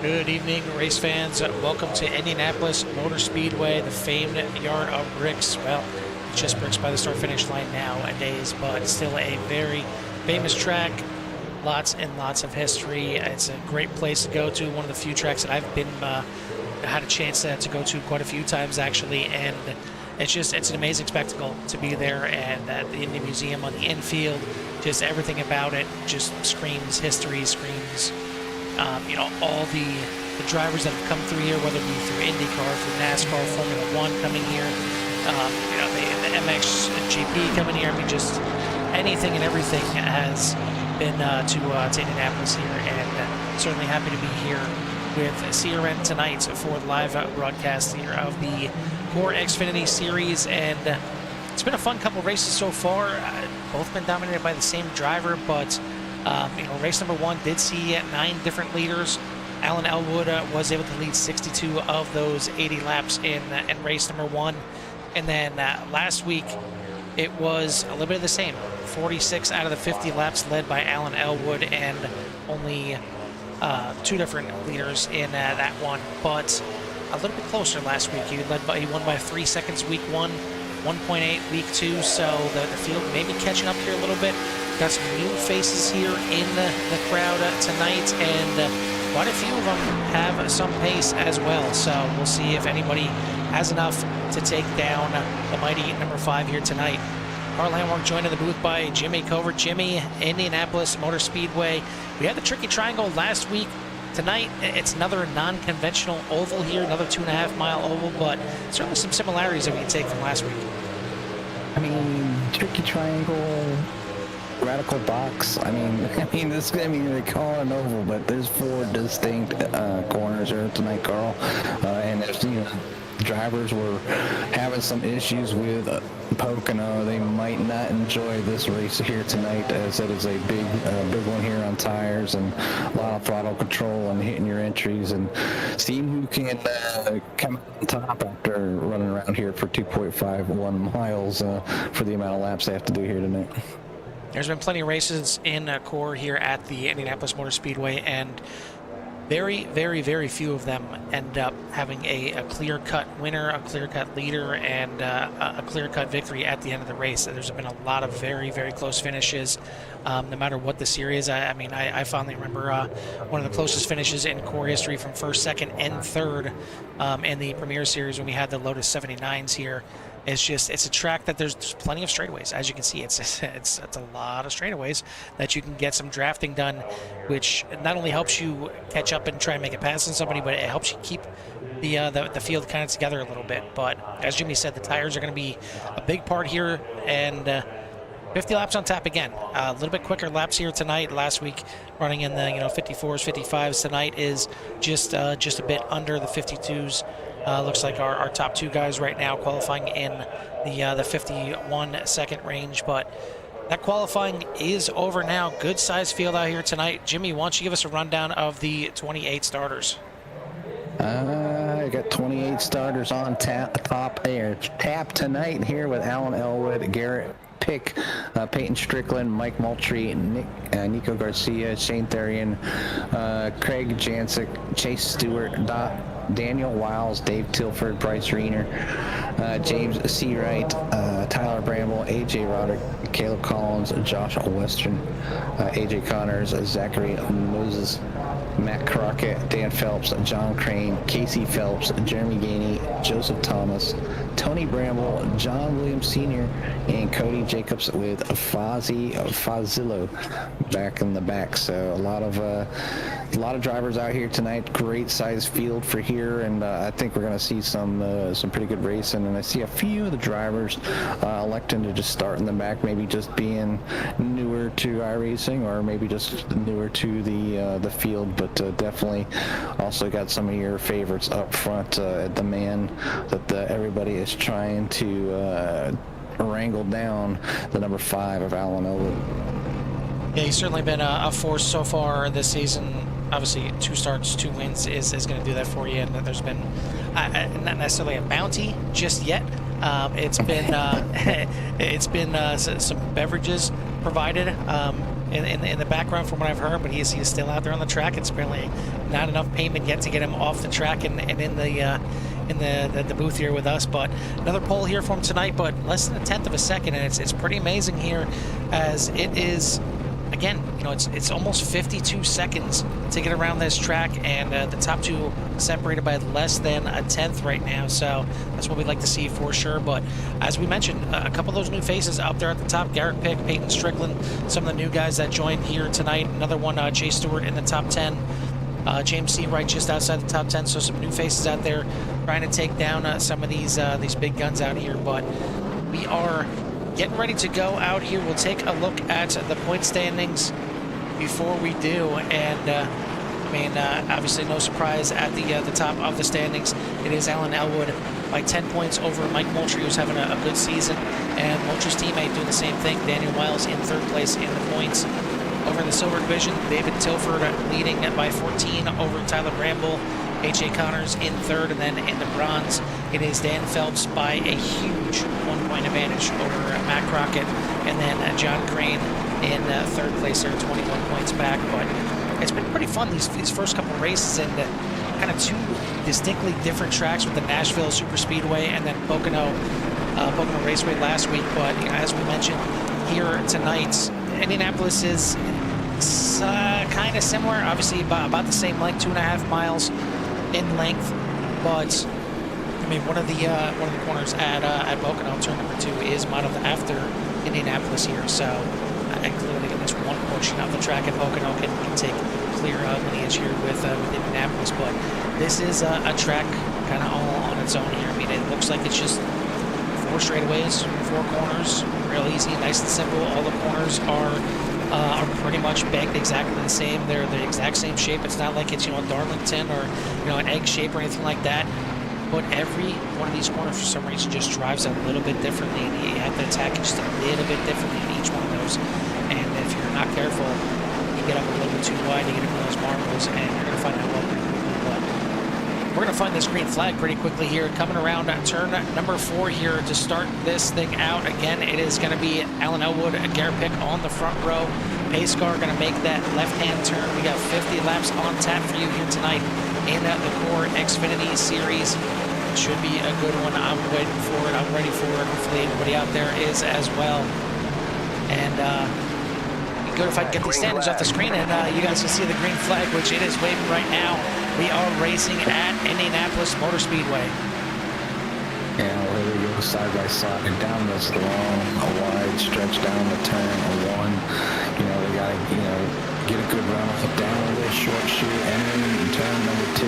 Good evening, race fans. Welcome to Indianapolis Motor Speedway, the famed yard of bricks. Well, it's just bricks by the start-finish line nowadays, but still a very famous track. Lots and lots of history. It's a great place to go to. One of the few tracks that I've been had a chance to go to quite a few times actually, and it's an amazing spectacle to be there. And at the Indy Museum on the infield, just everything about it just screams history, screams. All the drivers that have come through here, whether it be through IndyCar, through NASCAR, Formula One coming here, the MXGP coming here. I mean, just anything and everything has been to Indianapolis here, and certainly happy to be here with CRN tonight for the live broadcast here of the CORE Xfinity Series. And it's been a fun couple races so far. Both been dominated by the same driver, but race number one did see 9 different leaders. Alan Elwood was able to lead 62 of those 80 laps in race number one. And then last week, it was a little bit of the same. 46 out of the 50 laps led by Alan Elwood, and only 2 different leaders in that one. But a little bit closer last week. He won by 3 seconds week 1, 1.8 week 2. So the field may be catching up here a little bit. Got some new faces here in the crowd tonight, and quite a few of them have some pace as well. So we'll see if anybody has enough to take down the mighty number 5 here tonight. Carl Hamwork joined in the booth by Jimmy Covert. Jimmy, Indianapolis Motor Speedway. We had the tricky triangle last week. Tonight, it's another non-conventional oval here, another 2.5-mile oval, but certainly some similarities that we can take from last week. I mean, tricky triangle, radical box. I mean, they call it an oval, but there's 4 distinct corners here tonight, Carl. And there's, drivers were having some issues with Pocono. They might not enjoy this race here tonight, as it is a big one here on tires and a lot of throttle control and hitting your entries, and seeing who can come on top after running around here for 2.51 miles for the amount of laps they have to do here tonight. There's been plenty of races in CORE here at the Indianapolis Motor Speedway, and very, very, very few of them end up having a clear-cut winner, a clear-cut leader, and a clear-cut victory at the end of the race. There's been a lot of very, very close finishes, no matter what the series. I fondly remember one of the closest finishes in CORE history from first, second, and third in the Premier Series when we had the Lotus 79s here. It's a track that there's plenty of straightaways. As you can see, it's a lot of straightaways that you can get some drafting done, which not only helps you catch up and try and make a pass on somebody, but it helps you keep the field kind of together a little bit. But as Jimmy said, the tires are going to be a big part here, and 50 laps on tap again. A little bit quicker laps here tonight. Last week, running in the 54s, 55s. Tonight is just a bit under the 52s. Looks like our top 2 guys right now qualifying in the 51-second range, but that qualifying is over now. Good sized field out here tonight. Jimmy, why don't you give us a rundown of the 28 starters? I got 28 starters on tap tonight here with Alan Elwood, Garrett Pick, Peyton Strickland, Mike Moultrie, Nico Garcia, Shane Therian, Craig Jancic, Chase Stewart, Daniel Wiles, Dave Tilford, Bryce Reener, James Seawright, Tyler Bramble, AJ Roderick, Caleb Collins, Josh Western, AJ Connors, Zachary Moses, Matt Crockett, Dan Phelps, John Crane, Casey Phelps, Jeremy Gainey, Joseph Thomas, Tony Bramble, John Williams Sr., and Cody Jacobs with Fazillo back in the back. So a lot of drivers out here tonight. Great size field for here, and I think we're going to see some pretty good racing. And I see a few of the drivers electing to just start in the back, maybe just being newer to iRacing, or maybe just newer to the field. But definitely also got some of your favorites up front. The man that everybody is trying to wrangle down, the number 5 of Alan Elwood. Yeah, he's certainly been a force so far this season. Obviously, 2 starts, 2 wins is going to do that for you. And there's been not necessarily a bounty just yet. It's been some beverages provided. in the background from what I've heard, but he is still out there on the track. It's apparently not enough payment yet to get him off the track and in the booth here with us. But another pole here for him tonight, but less than a tenth of a second, and it's pretty amazing here, as it is. Again, you know, it's almost 52 seconds to get around this track, and the top two separated by less than a tenth right now. So that's what we'd like to see for sure. But as we mentioned, a couple of those new faces up there at the top: Garrett Pick, Peyton Strickland, some of the new guys that joined here tonight. Another one, Chase Stewart in the top 10. James C. Wright just outside the top 10. So some new faces out there trying to take down some of these big guns out here. But we are getting ready to go out here. We'll take a look at the point standings before we do, and I mean, obviously no surprise at the top of the standings. It is Alan Elwood by 10 points over Mike Moultrie, who's having a good season, and Moultrie's teammate doing the same thing. Daniel Wiles in third place in the points. Over in the silver division, David Tilford leading by 14 over Tyler Bramble. H.A. Connors in third, and then in the bronze, it is Dan Phelps by a huge 1 point advantage over Matt Crockett, and then John Crane in third place there, 21 points back. But it's been pretty fun these first couple races, and kind of two distinctly different tracks with the Nashville Super Speedway and then Pocono Raceway last week. But you know, as we mentioned here tonight, Indianapolis is kind of similar, obviously about the same length, 2.5 miles in length, but I mean, one of the corners at Pocono, turn number 2, is modeled after Indianapolis here. So clearly, at least one portion of the track at Pocono can take clear lineage here with Indianapolis. But this is a track kind of all on its own here. I mean, it looks like it's just 4 straightaways, 4 corners, real easy, nice and simple. All the corners are pretty much banked exactly the same. They're the exact same shape. It's not like it's, you know, a Darlington or, you know, an egg shape or anything like that. But every one of these corners, for some reason, just drives a little bit differently, and you have to attack it just a little bit differently in each one of those. And if you're not careful, you get up a little bit too wide, you get into those marbles, and you're going to find out well pretty quickly. But we're going to find this green flag pretty quickly here, coming around turn number 4 here to start this thing out. Again, it is going to be Alan Elwood and Garrett Pick on the front row. Pace car going to make that left-hand turn. We got 50 laps on tap for you here tonight in the CORE Xfinity Series. It should be a good one. I'm waiting for it. I'm ready for it. Hopefully everybody out there is as well. And good if I can get these standings off the screen, and you guys can see the green flag, which it is waving right now. We are racing at Indianapolis Motor Speedway. Yeah, here we go, side by side, and down this long, wide stretch down the turn, a 1. You know, they gotta, you know, get a good run off, down a little short shoot, entering turn number 2.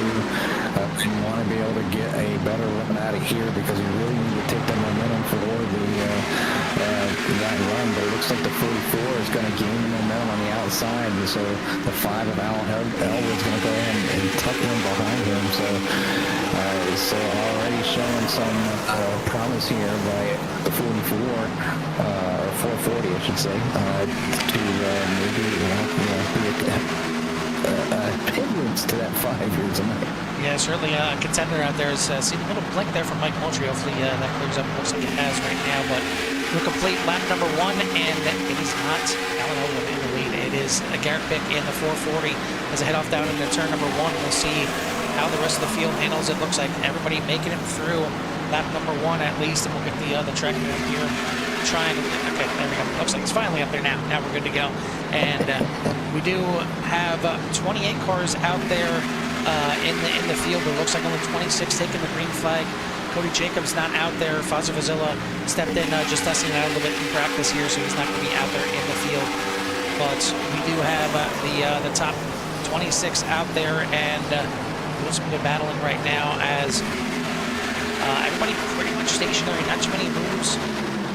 And you want to be able to get a better run out of here, because you really need to take the momentum for that run. But it looks like the 44 is going to gain momentum on the outside, and so the 5 of Alan Elwood's going to go ahead and tuck in behind him. So already showing some promise here by the 44, or 440, I should say, to maybe be a hindrance to that 5 here tonight. Yeah, certainly a contender out there. Has seen a little blink there from Mike Moultrie. Hopefully that clears up. Looks like it has right now. But we'll complete lap number 1, and it is not Alan Elwood in the lead. It is Garrett Pick in the 440 as I head off down into turn number 1. We'll see how the rest of the field handles it. Looks like everybody making it through lap number 1 at least, and we'll get the track up here. Trying. Okay, there we go. Looks like it's finally up there now. Now we're good to go. And we do have 28 cars out there in the field. It looks like only 26 taking the green flag. Cody Jacobs not out there. Fazio Vazilla stepped in, just testing it out a little bit in practice here, so he's not going to be out there in the field. But we do have the top 26 out there, and doing some good battling right now as everybody pretty much stationary. Not too many moves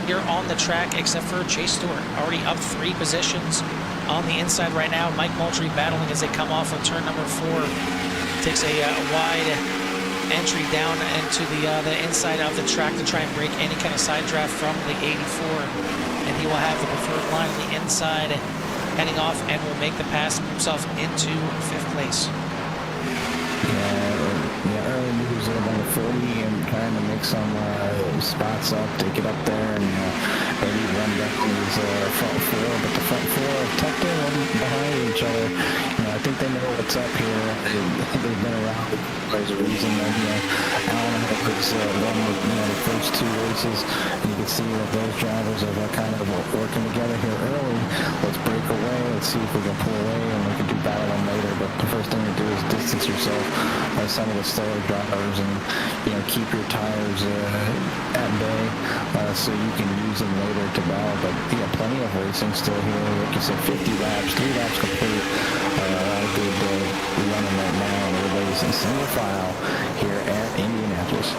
here on the track except for Chase Stewart, already up 3 positions on the inside right now. Mike Moultrie battling as they come off of turn number 4. Takes a wide entry down into the inside of the track to try and break any kind of side draft from the 84. And he will have the preferred line on the inside heading off, and will make the pass himself into 5th place. Yeah, early who's in on the 40 and trying to make some spots up to get up there and maybe run back his front four. But the front four are tucked in behind each other. I think they know what's up here. They've been around. There's a reason that Alan has won the first two races. And you can see that those drivers are kind of working together here early. Let's break away. Let's see if we can pull away, and we can do battle them later. But the first thing to do is distance yourself by some of the slower drivers, and keep your tires at bay so you can use them later to battle. But plenty of racing still here. Like you said, 50 laps, 3 laps complete. A lot of good running right now, and everybody's in single file here at Indianapolis.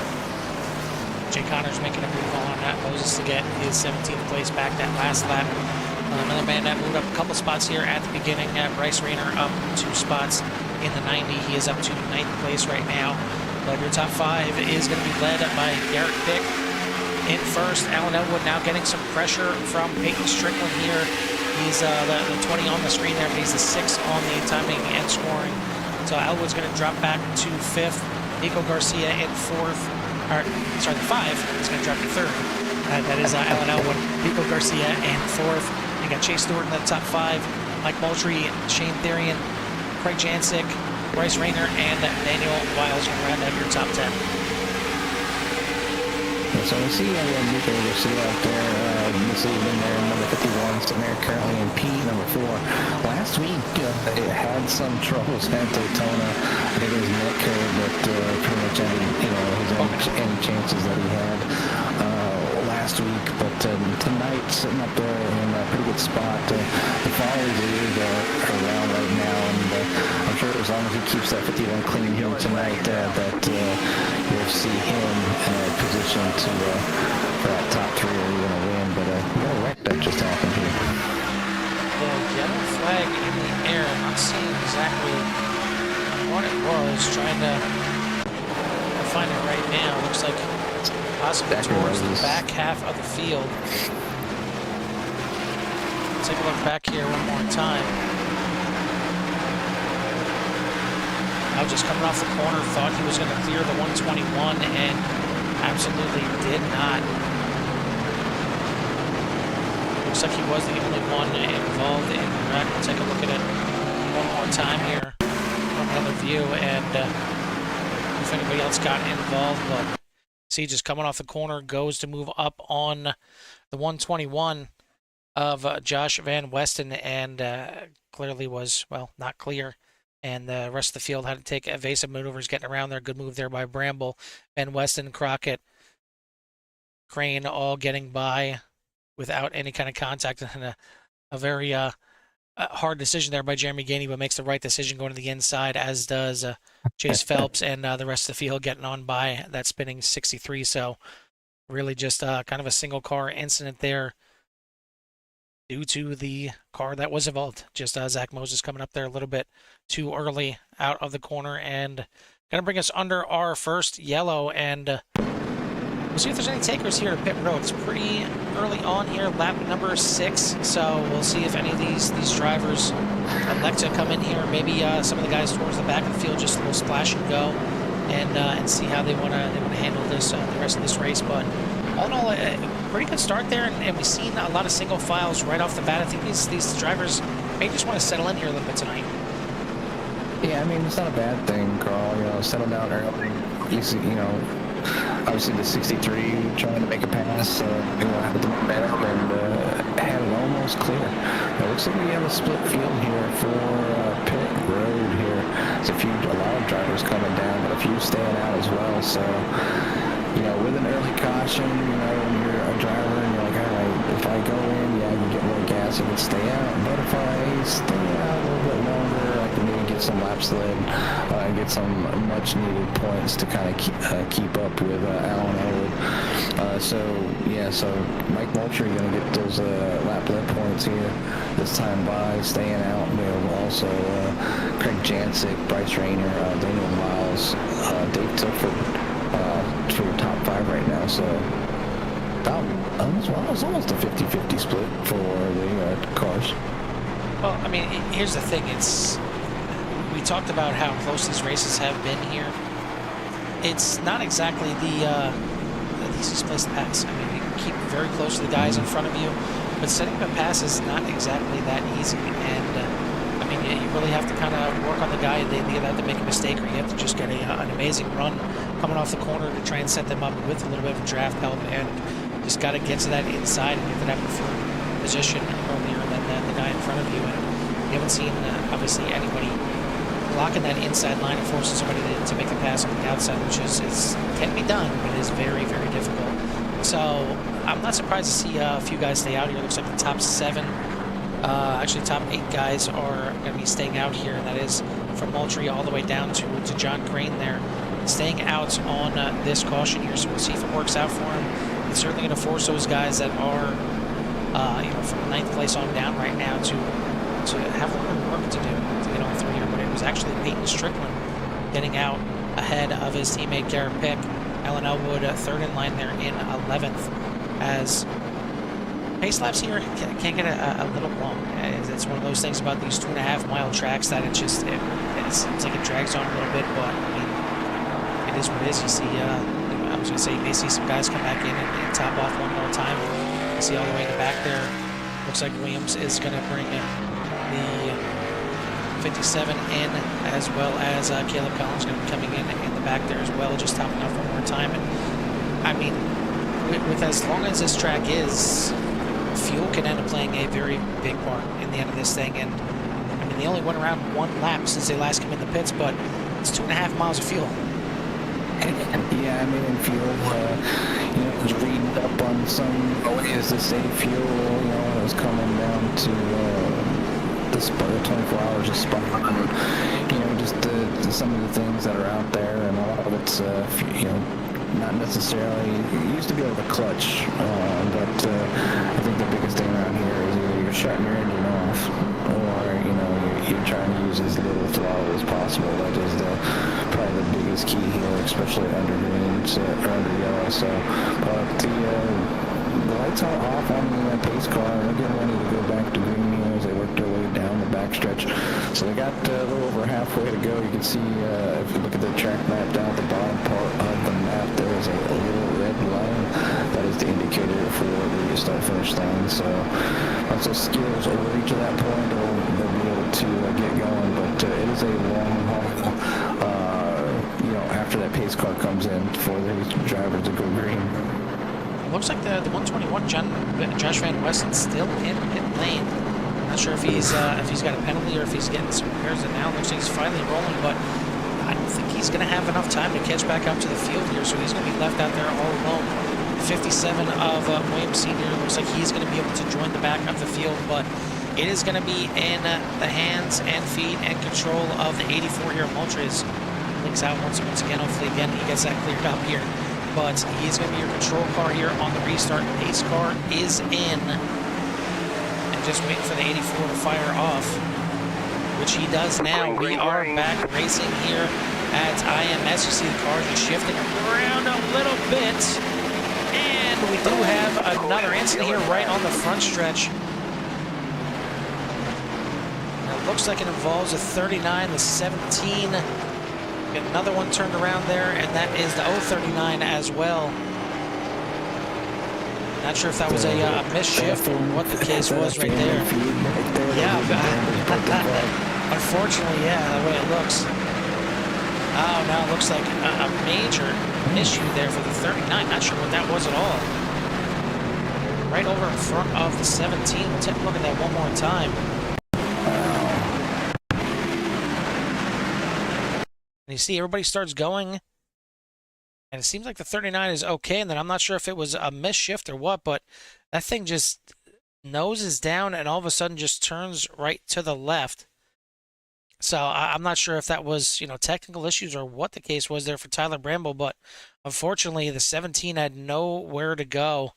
Jay Connor's making a move on that Moses to get his 17th place back that last lap. Another man that moved up a couple spots here at the beginning. Bryce Rayner up 2 spots in the 90. He is up to 9th place right now. But your top 5 is going to be led by Garrett Pick in first. Alan Elwood now getting some pressure from Peyton Strickland here. He's the 20 on the screen there, but he's the 6 on the timing and scoring. So Elwood's going to drop back to 5th. Nico Garcia in 4th. The 5 is going to drop to 3rd. That is Alan Elwood. Nico Garcia in 4th. You got Chase Stewart in the top 5. Mike Moultrie, Shane Therian, Craig Jancic, Bryce Rayner, and Daniel Wiles going to round out your top 10. So we see Nico Garcia out there this evening there, number 51, sitting there currently in P, number 4. Last week, it had some troubles at Daytona. I think it was neck curve, but pretty much any chances that he had last week. But tonight, sitting up there in a pretty good spot. The followers are around right now, and I'm sure as long as he keeps that 51 clean here tonight, that you'll see him in a position to for that top 3 or even a win. But we got a wreck that just happened here. The yellow flag in the air. I'm not seeing exactly what it was. Trying to find it right now. Looks like possibly towards the back half of the field. Take a look back here one more time. Now just coming off the corner, thought he was going to clear the 121 and absolutely did not. Looks like he was the only one involved in the wreck. We'll take a look at it one more time here from another view, and if anybody else got involved. But see, just coming off the corner, goes to move up on the 121 of Josh Van Westen, and clearly was, well, not clear. And the rest of the field had to take evasive maneuvers getting around there. Good move there by Bramble. Van Westen, Crockett, Crane all getting by without any kind of contact. And a very hard decision there by Jeremy Gainey, but makes the right decision going to the inside, as does Chase Phelps, and the rest of the field getting on by that spinning 63. So really just kind of a single car incident there due to the car that was involved. Just Zach Moses coming up there a little bit too early out of the corner, and going to bring us under our first yellow, and we'll see if there's any takers here at pit road. It's pretty early on here, lap number 6, so we'll see if any of these drivers elect to come in here. Maybe some of the guys towards the back of the field just a little splash and go, and see how they want to handle this the rest of this race. But all in all, a pretty good start there, and we've seen a lot of single files right off the bat. I think these drivers may just want to settle in here a little bit tonight. Yeah, I mean, it's not a bad thing, Carl. Settle down early. Easy, obviously the 63 trying to make a pass, had the momentum and had it almost clear. It looks like we have a split field here for pit road here. There's a lot of drivers coming down, but a few staying out as well. So, with an early caution, when you're a driver and you're like, all right, if I go in, I can get more gas, I can stay out. But if I stay out a little bit longer, I can maybe get some laps slid and get some much needed points to kind of keep up with Alan Elwood. So Mike Moultrie going to get those lap led points here this time by staying out. Also Craig Jancic, Bryce Rayner, Daniel Wiles, Dave Tilford for your top 5 right now. So it's almost a 50-50 split for the cars. Well, I mean, here's the thing. We talked about how close these races have been here. it's not exactly the easiest place to pass. I mean, you can keep very close to the guys in front of you, but setting up a pass is not exactly that easy. And I mean, you really have to kind of work on the guy. They either have to make a mistake, or you have to just get an amazing run coming off the corner to try and set them up with a little bit of draft help, and just got to get to that inside and get to that preferred position earlier than the guy in front of you. And you haven't seen, obviously, anybody blocking that inside line and forcing somebody to make a pass on the outside, which can be done, but it is very, very difficult. So I'm not surprised to see a few guys stay out here. It looks like the top 7, actually top 8 guys are going to be staying out here, and that is from Moultrie all the way down to John Crane there, staying out on this caution here. So we'll see if it works out for him. It's certainly going to force those guys that are, from 9th place on down right now to have a little bit of work to do to get on through here. But it was actually Peyton Strickland getting out ahead of his teammate Garrett Pick. Alan Elwood, 3rd in line there in 11th, as pace laps here can get a little long. It's one of those things about these 2.5-mile tracks that it seems like it drags on a little bit, but I mean, it is what it is. You see, I was going to say, you may see some guys come back in and top off one more time. You see all the way in the back there, looks like Williams is going to bring the 57 in, as well as Caleb Collins going to be coming in the back there as well, just topping off one more time. And I mean, with as long as this track is, fuel can end up playing a very big part in the end of this thing. And I mean, they only went around 1 lap since they last came in the pits, but it's 2.5 miles of fuel. Yeah, I mean, in fuel, just reading up on some ways to save fuel, when it was coming down to the 24 hours of spot, and, just some of the things that are out there, and a lot of it's, not necessarily, you used to be able to clutch, but I think the biggest thing around here is either you're shutting your engine off, or, you're trying to use as little throttle as possible. That is probably the biggest key here, especially under greens or under yellow. So, but the lights are off on the pace car. They're getting ready to go back to green here as they work their way down the backstretch. So they got a little over halfway to go. You can see, if you look at the track map down at the bottom part of the map, there is a little red line. That is the indicator for the start-finish line. So once those skills reach that point, they'll be able to get going. But it is a long haul, after that pace car comes in for these drivers to go green. Looks like the 121 Josh Van Westen's still in pit lane. Not sure if he's got a penalty or if he's getting some repairs. And now looks like he's finally rolling, but I don't think he's going to have enough time to catch back up to the field here, so he's going to be left out there all alone. 57 of Williams Sr. looks like he's going to be able to join the back of the field, but it is going to be in the hands and feet and control of the 84 here. Moultrie links out once again. Hopefully, again, he gets that cleared up here. But he's going to be your control car here on the restart. Pace car is in. And just waiting for the 84 to fire off, which he does now. We are back racing here at IMS. You see the cars are shifting around a little bit. And we do have another incident here right on the front stretch. Now, it looks like it involves a 39, the 17. Get another one turned around there, and that is the 039 as well. Not sure if that was a misshift or what the case was right there. Yeah, unfortunately, yeah, the way it looks. Oh, now it looks like a major issue there for the 39. Not sure what that was at all. Right over in front of the 17. We'll take a look at that one more time. And you see everybody starts going, and it seems like the 39 is okay, and then I'm not sure if it was a misshift or what, but that thing just noses down and all of a sudden just turns right to the left. So I'm not sure if that was, technical issues or what the case was there for Tyler Bramble, but unfortunately the 17 had nowhere to go.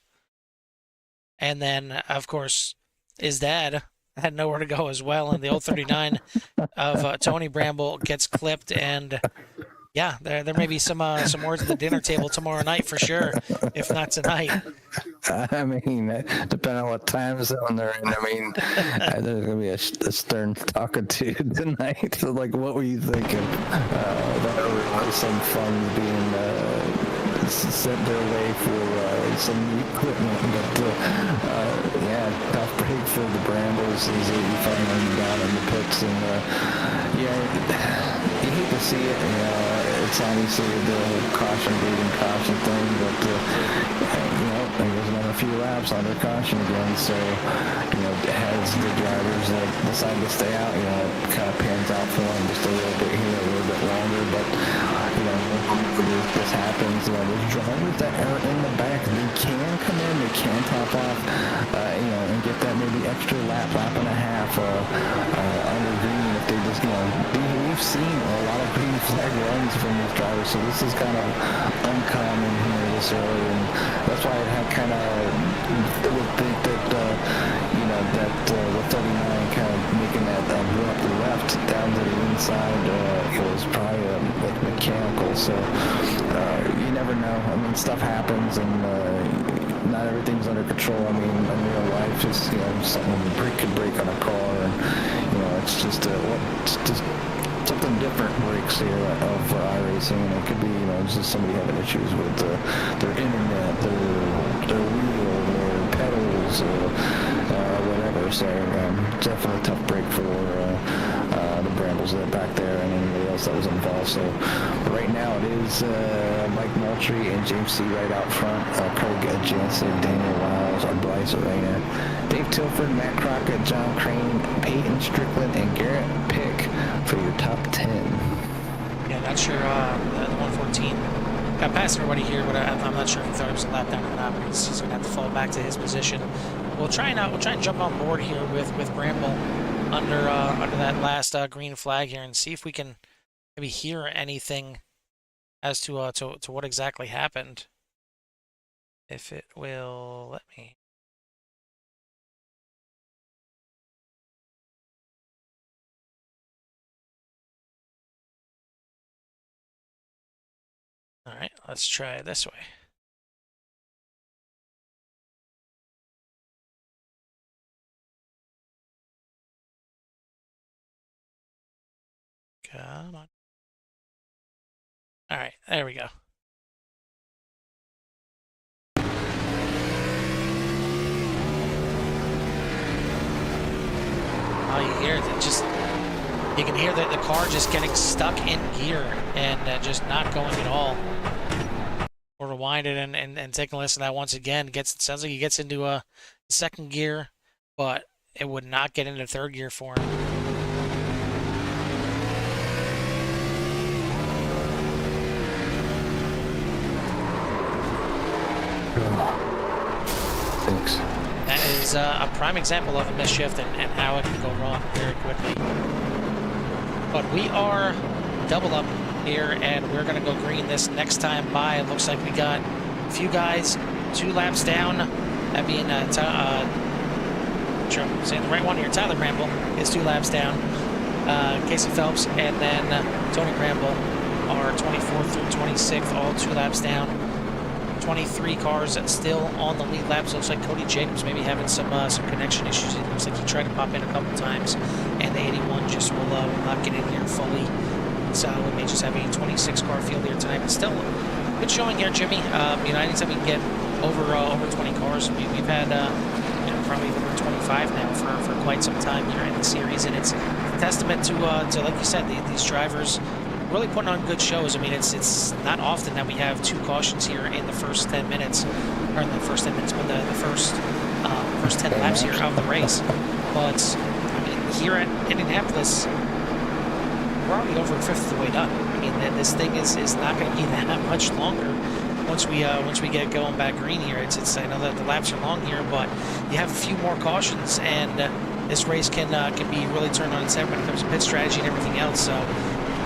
And then, of course, his dad had nowhere to go as well, and the old 39 of Tony Bramble gets clipped, and Yeah, there may be some words at the dinner table tomorrow night for sure, if not tonight. I mean, depending on what time zone they're in, I mean, there's gonna be a stern talking to tonight. So, like, what were you thinking? That was some fun being sent their way for some new equipment, but yeah, tough break for the Brambles as you find them down in the pits, and yeah, you hate to see it. You know, it's obviously the whole caution thing, but you know, there's another few laps under caution again, so you know, as the drivers decide to stay out, you know, it kind of pans out for them just a little bit here, a little bit longer, but you know, this happens. You know, there's drivers that are in the back. They can come in, they can top off, you know, and get that maybe extra lap and a half under green if they just, you know, we've seen a lot of green flag runs from these drivers, so this is kind of uncommon here this early, and that's why I had kind of would think that, you know, that the 39 kind of making that up left down to the inside was probably like mechanical, so you never know. I mean, stuff happens, and not everything's under control. I mean, in real life, just, you know, something could break on a car, and you know, it's just something different breaks here of iRacing, and it could be, you know, just somebody having issues with their internet, their wheel, their pedals, whatever. So definitely a tough break for the Brambles that back there and anybody else that was involved. So right now it is Mike Moultrie and James C. right out front, Craig Jansen, Daniel Wiles, Bryce Arena, Dave Tilford, Matt Crockett, John Crane, Peyton Strickland, and Garrett Pick for your top 10. Yeah, not sure the 114 got past everybody here, but I'm not sure if he thought it was a lap down or not. But he's going to have to fall back to his position. We'll try and jump on board here with Bramble under that last green flag here and see if we can maybe hear anything as to what exactly happened. If it will let me. All right, let's try it this way. Come on. All right, there we go. Oh, you hear it? You can hear that the car just getting stuck in gear and just not going at all. We'll rewind it and take a listen to that once again. Sounds like he gets into a second gear, but it would not get into third gear for him. Thanks. That is a prime example of a misshift and how it can go wrong very quickly. But we are double up here, and we're going to go green this next time by. It looks like we got a few guys 2 laps down. That being, sure I'm saying the right one here, Tyler Bramble is 2 laps down. Casey Phelps and then Tony Bramble are 24th through 26th, all 2 laps down. 23 cars still on the lead laps. Looks like Cody Jacobs maybe having some connection issues. It looks like he tried to pop in a couple times, and the 81 just will not get in here fully. So we may just have a 26 car field here tonight, but still good showing here, Jimmy. You know, anytime we can get over 20 cars, we've had you know, probably over 25 now for quite some time here in the series, and it's a testament to like you said, these drivers really putting on good shows. I mean, it's not often that we have 2 cautions here in the first 10 minutes, or in the first 10 minutes, but the first 10 laps here of the race. But I mean, here at Indianapolis, we're already over a fifth of the way done. I mean, this thing is not going to be that much longer once we get going back green here. It's I know that the laps are long here, but you have a few more cautions, and this race can be really turned on its head when it comes to pit strategy and everything else. So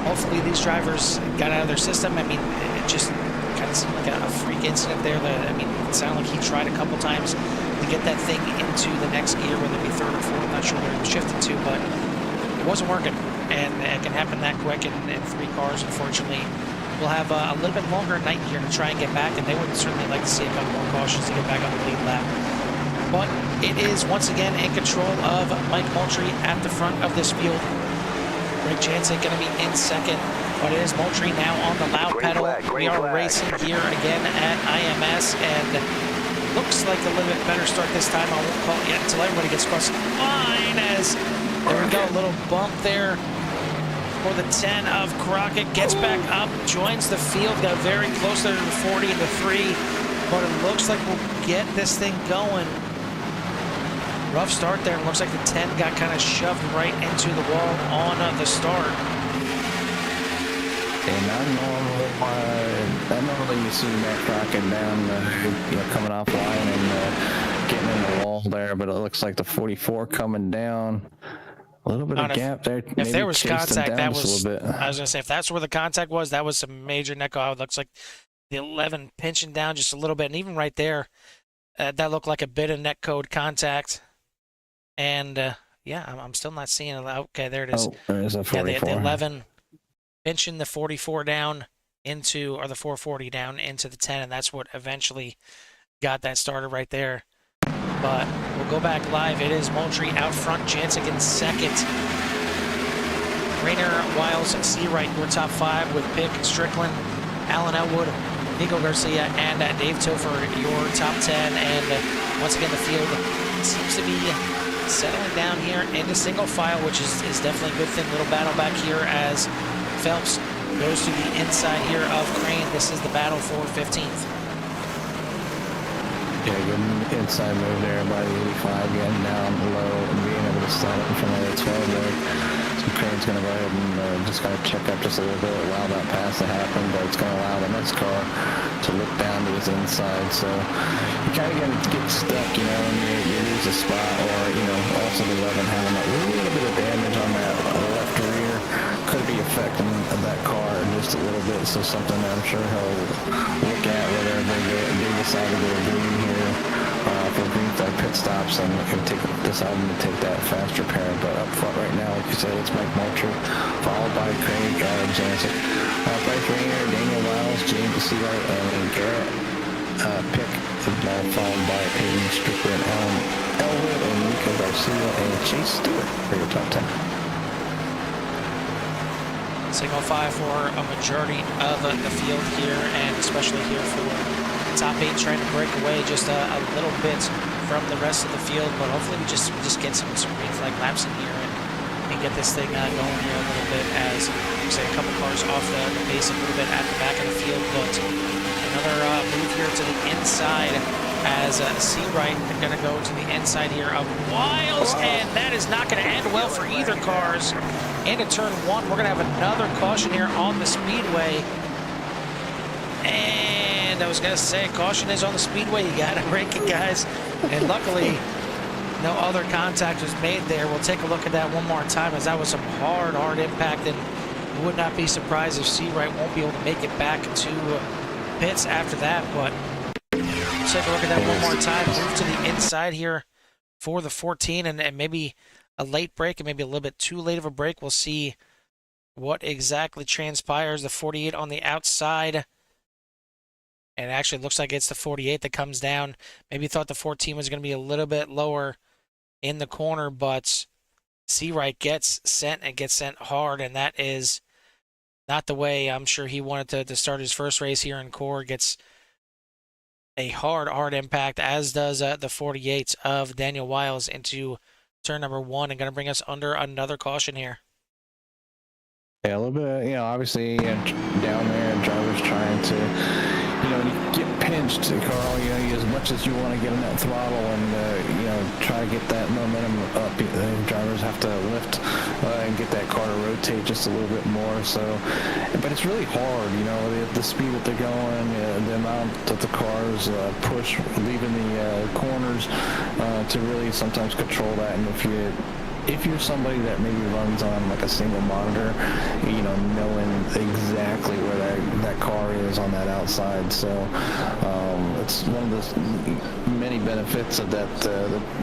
hopefully these drivers got out of their system. I mean, it just kind of seemed like a freak incident there. I mean, it sounded like he tried a couple times to get that thing into the next gear, whether it be third or fourth. I'm not sure where it was shifted to, but it wasn't working. And it can happen that quick in 3 cars, unfortunately. will have a little bit longer night here to try and get back, and they would certainly like to see a couple more cautions to get back on the lead lap. But it is once again in control of Mike Moultrie at the front of this field. Greg Jansen going to be in second, but it is Moultrie now on the loud pedal. We are racing here again at IMS, and looks like a little bit better start this time. I won't call it yet until everybody gets across the line, as there we go, a little bump there for the 10 of Crockett. Gets back up, joins the field, got very close there to the 40 and the 3, but it looks like we'll get this thing going. Rough start there. It looks like the 10 got kind of shoved right into the wall on the start. And not normally you see Matt Crockett down, coming off line and getting in the wall there, but it looks like the 44 coming down. A little bit of gap there. If there was contact, that was. I was going to say, if that's where the contact was, that was some major neck off. It looks like the 11 pinching down just a little bit, and even right there, that looked like a bit of neck code contact. And yeah, I'm still not seeing it. Okay, there it is. Oh, there is a 44. Yeah, the 11 pinching the 44 down into, or the 440 down into the 10, and that's what eventually got that started right there. But we'll go back live. It is Moultrie out front, Jansen in second. Rainer, Wiles, Seawright, your top 5 with Pick, Strickland, Alan Elwood, Nico Garcia, and Dave Topher, your top 10. And once again, the field seems to be settling down here into single file, which is definitely a good thing. Little battle back here as Phelps goes to the inside here of Crane. This is the battle for 15th. Yeah, good inside move there by the 85, getting down low and being able to slide up in front of the 12 there. So Crane's going to go ahead and just kind of check up just a little bit, allow that pass to happen, but it's going to allow the next car to look down to his inside. So you kind of get stuck, and you lose a spot, or, also the 11 having a little bit of damage on that left rear could be affecting that car just a little bit. So something I'm sure he'll look at whether they decide to go green here for green flag pit stops, and deciding to take that fast repair. But up front right now, like you said, it's Mike Moultrie, followed by Craig Jansen, Bryce Rainer, Daniel Wiles, James Seawright, and Garrett Pick, followed by Peyton Strickland, Alan Elwood, and Nico Garcia, and Chase Stewart for your top 10. Single 5 for a majority of the field here, and especially here for the top 8, trying to break away just a little bit from the rest of the field. But hopefully we just get some green flag laps in here and get this thing going here a little bit, as we say a couple cars off the pace a little bit at the back of the field. But another move here to the inside as Seawright going to go to the inside here of Wiles, and that is not going to end well for either cars. Into turn 1, we're going to have another caution here on the speedway. And I was going to say, caution is on the speedway. You got to break it, guys. And luckily, no other contact was made there. We'll take a look at that one more time, as that was some hard impact, and would not be surprised if Seawright won't be able to make it back to pits after that. But let's take a look at that one more time. Move to the inside here for the 14, and maybe a late break, and maybe a little bit too late of a break. We'll see what exactly transpires. The 48 on the outside, and it actually looks like it's the 48 that comes down. Maybe thought the 14 was going to be a little bit lower in the corner, but Seawright gets sent, and gets sent hard, and that is not the way I'm sure he wanted to start his first race here in CORE. Gets a hard impact, as does the 48 of Daniel Wiles into turn number 1, and going to bring us under another caution here. Yeah, a little bit, obviously down there, drivers trying to, get pinched, Carl, as much as you want to get in that throttle and, try to get that momentum up, drivers have to lift and get that car to rotate just a little bit more. So, but it's really hard, the speed that they're going, the amount that the cars push, leaving the corners to really sometimes control that. And if you if you're somebody that maybe runs on like a single monitor, you know, knowing exactly where that car is on that outside. So it's one of the many benefits of that,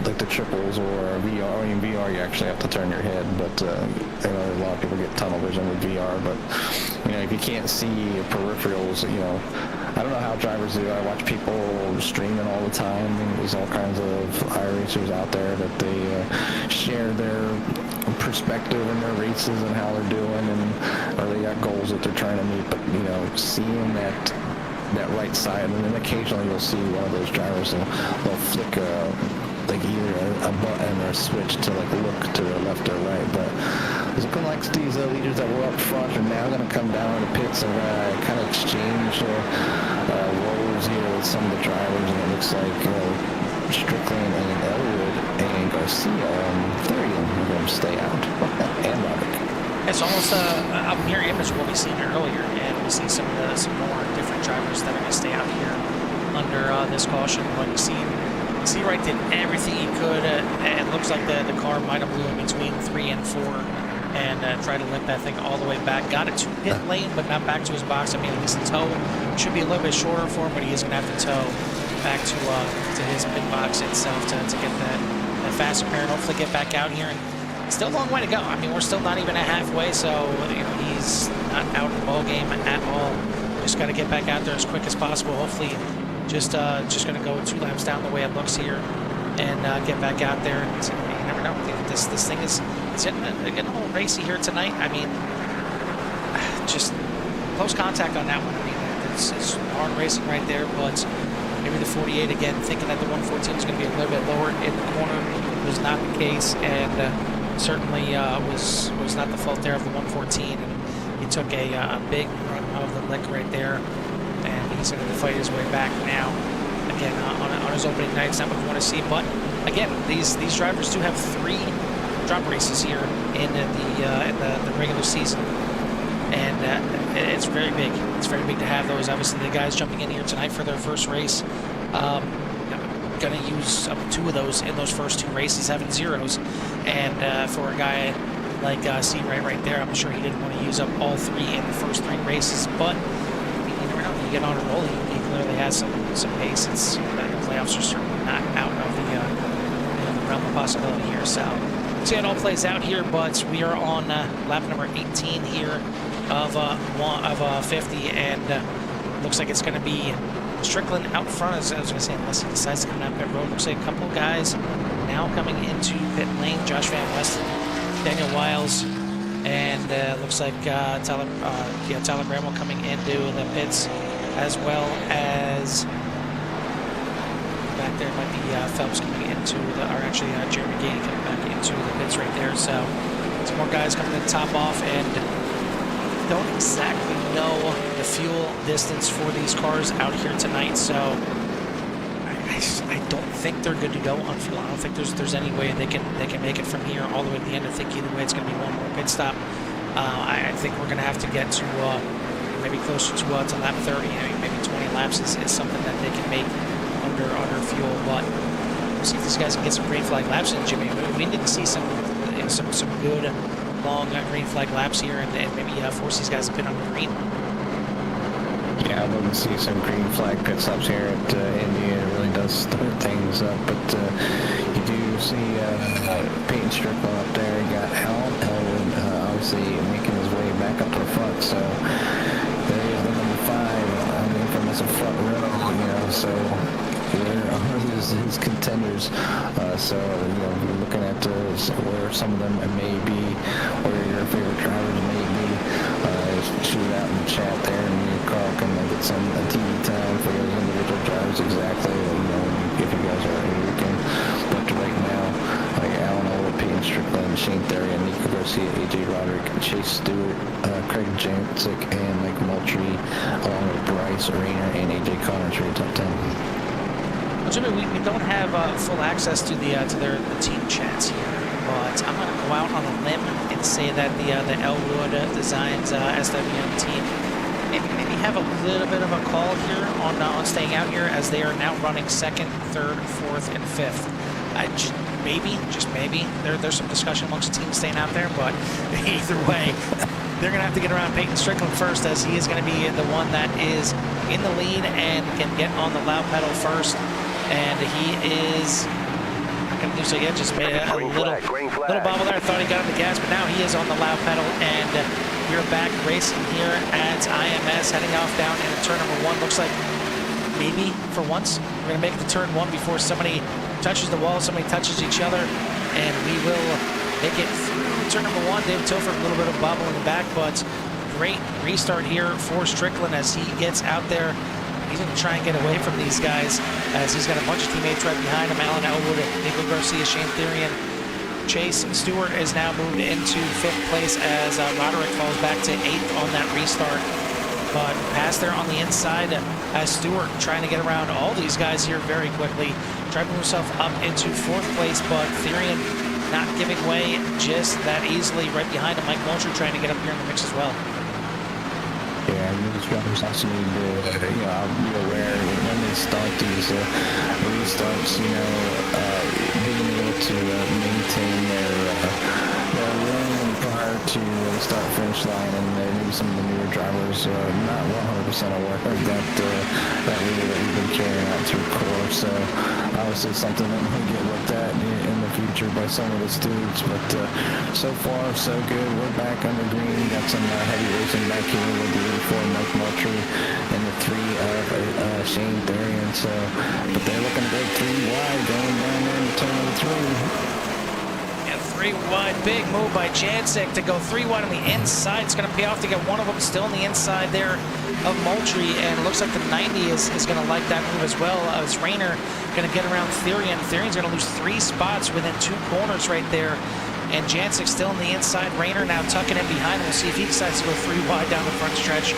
like the triples or VR. I mean, VR, you actually have to turn your head, but I know a lot of people get tunnel vision with VR. But you know, if you can't see peripherals, you know, I don't know how drivers do. I watch people streaming all the time. There's all kinds of iRacers out there that they share their perspective and their races and how they're doing, and or they got goals that they're trying to meet. But you know, seeing that right side, and then occasionally you'll see one of those drivers they'll flick like either a button or a switch to like look to the left or right. But it's looking like these leaders that were up front are now going to come down to the pits and kind of exchange roles here with some of the drivers, and it looks like Strickland and Elwood and Garcia and Therian are going to stay out, and Roderick. It's almost a mirror image of what we seen earlier, and we see some more different drivers that are going to stay out here under this caution. But you see Wright did everything he could. It looks like the car might have blew in between 3 and 4, and tried to limp that thing all the way back. Got it to pit lane, but not back to his box. I mean, at least the tow should be a little bit shorter for him, but he is going to have to tow back to his pit box itself to get that fast repair and hopefully get back out here. And still a long way to go. I mean, we're still not even at halfway, so you know, he's not out of the ball game at all. Just got to get back out there as quick as possible. Hopefully, just going to go 2 laps down the way it looks here, and get back out there. And you never know. This thing is getting a little racy here tonight. I mean, just close contact on that one. I mean, it's hard racing right there, but maybe the 48 again, thinking that the 114 is going to be a little bit lower in the corner, was not the case, and certainly was not the fault there of the 114. And he took a big run of the lick right there, and he's going to fight his way back now. Again, on his opening night, it's not what we want to see. But again, these drivers do have 3 drop races here in the regular season, and it's very big. It's very big to have those. Obviously, the guys jumping in here tonight for their first race, going to use up 2 of those in those first 2 races, having zeros. And for a guy like C. right there, I'm sure he didn't want to use up all 3 in the first 3 races. But you never know. You get on a roll. He clearly has some pace. It's the playoffs are certainly not out of the realm of possibility here. So see how it all plays out here. But we are on lap number 18 here of 50, and looks like it's going to be Strickland out front, as I was going to say, unless he decides to come down pit road. Looks like a couple of guys now coming into pit lane. Josh Van West, Daniel Wiles, and looks like Tyler Bramwell coming into the pits, as well as back there might be Phelps coming into or actually Jeremy Gainey coming back into the pits right there. So some more guys coming to top off, and don't exactly know the fuel distance for these cars out here tonight, so I don't think they're good to go on fuel. I don't think there's any way they can make it from here all the way to the end. I think either way it's going to be one more pit stop. I think we're going to have to get to maybe closer to lap 30. I mean, maybe 20 laps is something that they can make under fuel. But we'll see if these guys can get some green flag laps in, Jimmy. We didn't see some good long green flag laps here, and maybe force these guys to pit on the green. Yeah, I'd love to see some green flag pit stops here at Indy. It really does start things up. But you do see Peyton Strickland up there. You got Alan Elwood obviously making his way back up to the front. So there is the number 5. I mean, from this front row, you know. So there are his contenders. So you know, we're looking at where some of them may be, where your favorite drivers may be. Shoot out in the chat there, and me and Carl can get some TV time for those individual drivers exactly. You know, if you guys are here, we can. But right now, like Alan Elwood, Peyton Strickland, Shane Therian, Nico Garcia, AJ Roderick, Chase Stewart, Craig Jancic, and Mike Moultrie, along with Bryce Rayner and AJ Connors for your top 10. Well, Jimmy, we don't have full access to the team chats here, but I'm going to go out on a limb and say that the Elwood Designs SWM team maybe have a little bit of a call here on staying out here, as they are now running 2nd, 3rd, 4th, and 5th. Maybe, just maybe. There's some discussion amongst the team staying out there, but either way, they're going to have to get around Peyton Strickland first, as he is going to be the one that is in the lead and can get on the loud pedal first. And he is not going to do so yet, just made a little bobble there. I thought he got on the gas, but now he is on the loud pedal, and we're back racing here at IMS, heading off down into turn number 1. Looks like maybe for once we're going to make the turn 1 before somebody touches the wall, somebody touches each other, and we will make it through turn number 1. David Topher, a little bit of bobble in the back, but great restart here for Strickland as he gets out there. He's going to try and get away from these guys, as he's got a bunch of teammates right behind him. Alan Elwood, Nico Garcia, Shane Therian. Chase Stewart is now moved into 5th place as Roderick falls back to 8th on that restart. But pass there on the inside as Stewart trying to get around all these guys here very quickly. Driving himself up into 4th place, but Therian not giving way just that easily. Right behind him, Mike Moultrie trying to get up here in the mix as well. Yeah, these drivers also need to, be aware when they start these restarts, being able to maintain their room prior to the start-finish line, and maybe some of the newer drivers not 100% aware of that relay that we've been carrying out through CORE. So obviously something that we get looked at in the future by some of the students, but so far so good. We're back on the green. Got some heavy racing back here with the 84 Mike Moultrie and the 3 of Shane Therian. So, but they're looking to go 3 wide going down there in turn number 3. 3 wide, big move by Jancic to go 3 wide on the inside. It's going to pay off to get one of them still on the inside there of Moultrie, and it looks like the 90 is going to like that move as well. As Rayner going to get around Therian. Therian's going to lose 3 spots within 2 corners right there, and Jancic still on the inside. Rayner now tucking in behind him. We'll see if he decides to go 3 wide down the front stretch.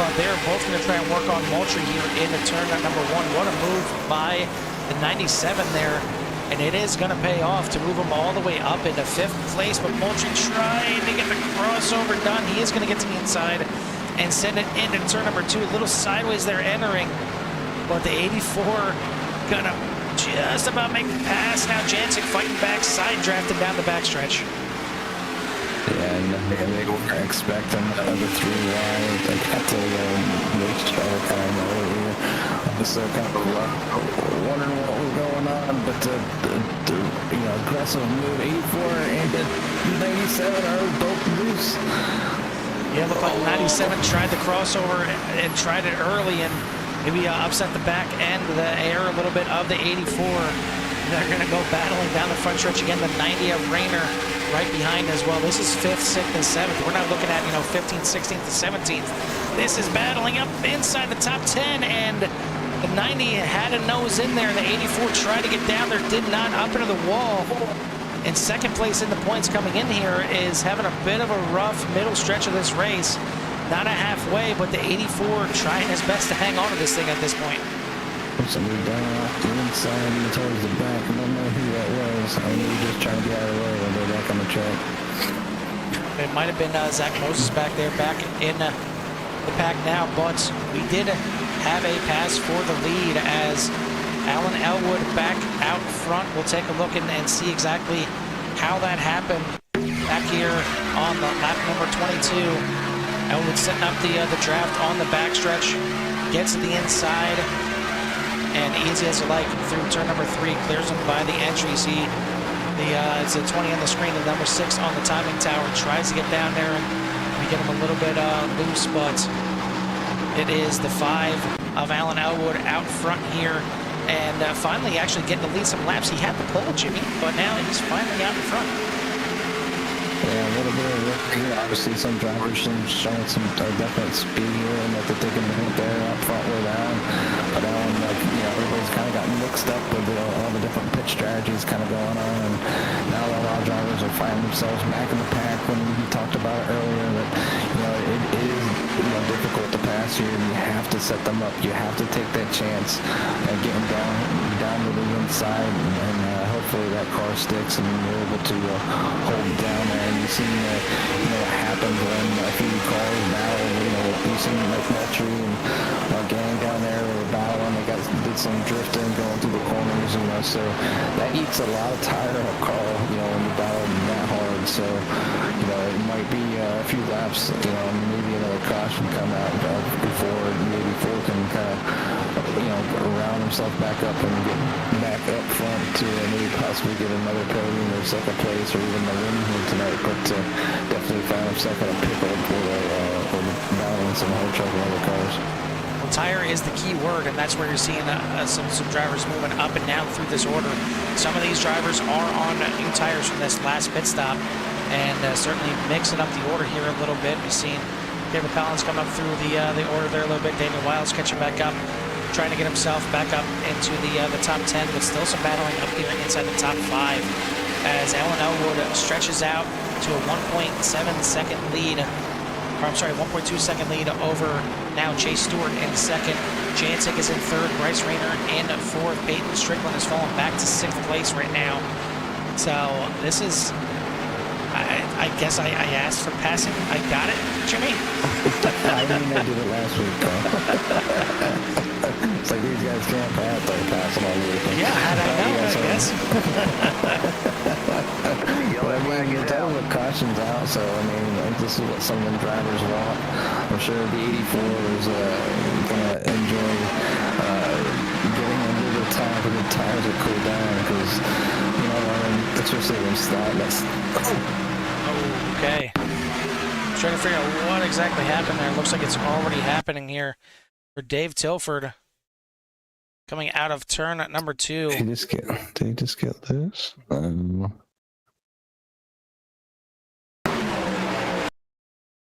But they're both going to try and work on Moultrie here in the turn number 1. What a move by the 97 there. And it is going to pay off to move him all the way up into 5th place. But Moultrie trying to get the crossover done. He is going to get to the inside and send it into turn number 2. A little sideways there entering. But the 84 going to just about make the pass. Now Jancic fighting back, side drafting down the backstretch. Yeah, and they were expecting the 3 wide. They got to race driver kind of earlier. So kind of wondering what was going on, but the aggressive move, 84 and the 97 are both loose. Yeah, looked like 97 tried the crossover and tried it early, and maybe upset the back end of the air a little bit of the 84. They're going to go battling down the front stretch again. The 90 of Rayner right behind as well. This is 5th, 6th, and 7th. We're not looking at 15th, 16th, and 17th. This is battling up inside the top 10, and the 90 had a nose in there. The 84 tried to get down there, did not, up into the wall. In 2nd place in the points coming in here is having a bit of a rough middle stretch of this race. Not a halfway, but the 84 trying his best to hang on to this thing at this point. Somebody down off the inside and towards the back. I don't know who that was. I mean, just trying to get out of the way when they're back on the track. It might have been Zach Moses back there, back in the pack now, but we did have a pass for the lead as Alan Elwood back out front. We'll take a look and see exactly how that happened back here on the lap number 22. Elwood setting up the draft on the backstretch, gets to the inside, and easy as you like through turn number 3, clears him by the entry. See, it's a 20 on the screen, the number 6 on the timing tower, tries to get down there and we get him a little bit loose, but it is the 5 of Alan Elwood out front here, and finally actually getting to lead some laps. He had the pole, Jimmy, but now he's finally out in front. Yeah, a little bit of obviously some drivers showing some definite speed here, and that they can hit there up front with Alan. But Alan, everybody's kind of gotten mixed up with all the different pitch strategies kind of going on, and now a lot of drivers are finding themselves back in the pack. When we talked about it earlier, that it is difficult to pass here. You have to set them up. You have to take that chance and get them down to the inside, and hopefully that car sticks and you're able to hold it down there. And you've seen what happens when a few cars battle. You've seen Mike Moultrie and our gang down there were battling. They did some drifting going through the corners, so that eats a lot of tire in a car, when you battle that hard. So, it might be a few laps, maybe another caution come out before maybe Ford can kind of, round himself back up and get back up front to maybe possibly get another podium or second place or even the win here tonight. But definitely found himself in a pickle for battling some hard track and other cars. Well, tire is the key word, and that's where you're seeing some drivers moving up and down through this order. Some of these drivers are on new tires from this last pit stop, and certainly mixing up the order here a little bit. We've seen Caleb Collins come up through the order there a little bit. Daniel Wiles catching back up, trying to get himself back up into the top 10, but still some battling up here inside the top 5 as Alan Elwood stretches out to a 1.7 second lead. Or, I'm sorry, 1.2 second lead over now Chase Stewart in second. Jancic is in third. Bryce Rayner in fourth. Peyton Strickland has fallen back to 6th place right now. So this is, I guess I asked for passing. I got it, Jimmy. I mean, I did it last week, though. It's like these guys can't pass, they're passing all week. Yeah, how'd I know, I guess. But I mean, you're telling with cautions out, so I mean, this is what some of the drivers want. I'm sure the 84 is going to enjoy getting under the top of the tires to cool down because, especially when slide, that's... Oh, okay. Trying to figure out what exactly happened there. Looks like it's already happening here for Dave Tilford coming out of turn at number 2. Did he just get this?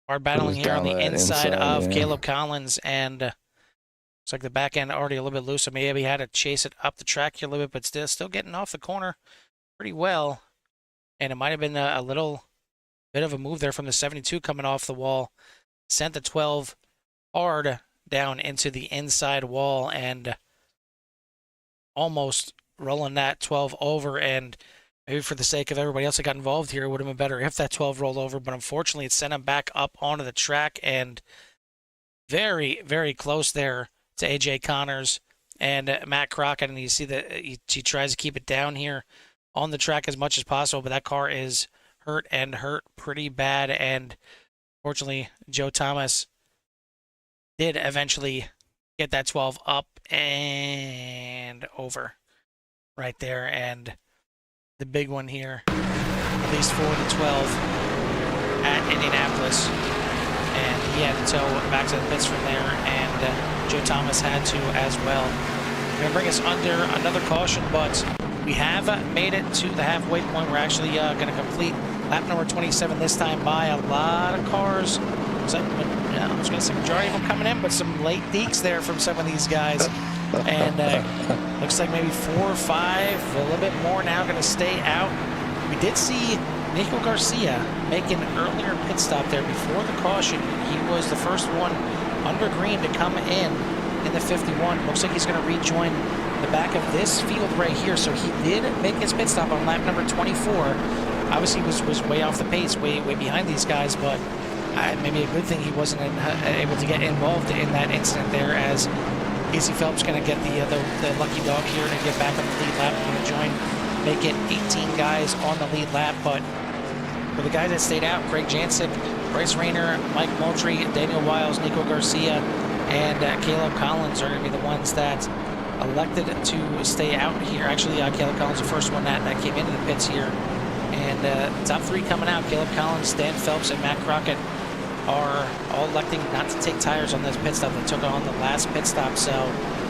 Are battling here on the inside of yeah. Caleb Collins, and looks like the back end already a little bit loose, so maybe he had to chase it up the track here a little bit, but still getting off the corner pretty well. And it might have been a little bit of a move there from the 72 coming off the wall. Sent the 12 hard down into the inside wall and almost rolling that 12 over. And maybe for the sake of everybody else that got involved here, it would have been better if that 12 rolled over. But unfortunately, it sent him back up onto the track and very, very close there to A.J. Connors and Matt Crockett. And you see that he tries to keep it down here on the track as much as possible, but that car is hurt pretty bad. And fortunately, Joe Thomas did eventually get that 12 up and over right there. And the big one here, at least for the 12 at Indianapolis. And he had to tow back to the pits from there, and Joe Thomas had to as well. Going to bring us under another caution, but we have made it to the halfway point. We're actually going to complete lap number 27 this time by a lot of cars. I was going to say majority of them coming in, but some late deeks there from some of these guys. And looks like maybe 4 or 5, a little bit more now going to stay out. We did see Nico Garcia make an earlier pit stop there before the caution. He was the first one under green to come in the 51. Looks like he's going to rejoin the back of this field right here. So he did make his pit stop on lap number 24. Obviously was way off the pace, way behind these guys, but maybe a good thing he wasn't able to get involved in that incident there, as Casey Phelps going to get the lucky dog here and get back on the lead lap. Going to join, make it 18 guys on the lead lap. But for the guys that stayed out, Craig Jancic, Bryce Rayner, Mike Moultrie, Daniel Wiles, Nico Garcia, and Caleb Collins are going to be the ones that elected to stay out here. Actually, Caleb Collins, the first one that came into the pits here. And top 3 coming out, Caleb Collins, Dan Phelps, and Matt Crockett are all electing not to take tires on this pit stop. They took on the last pit stop, so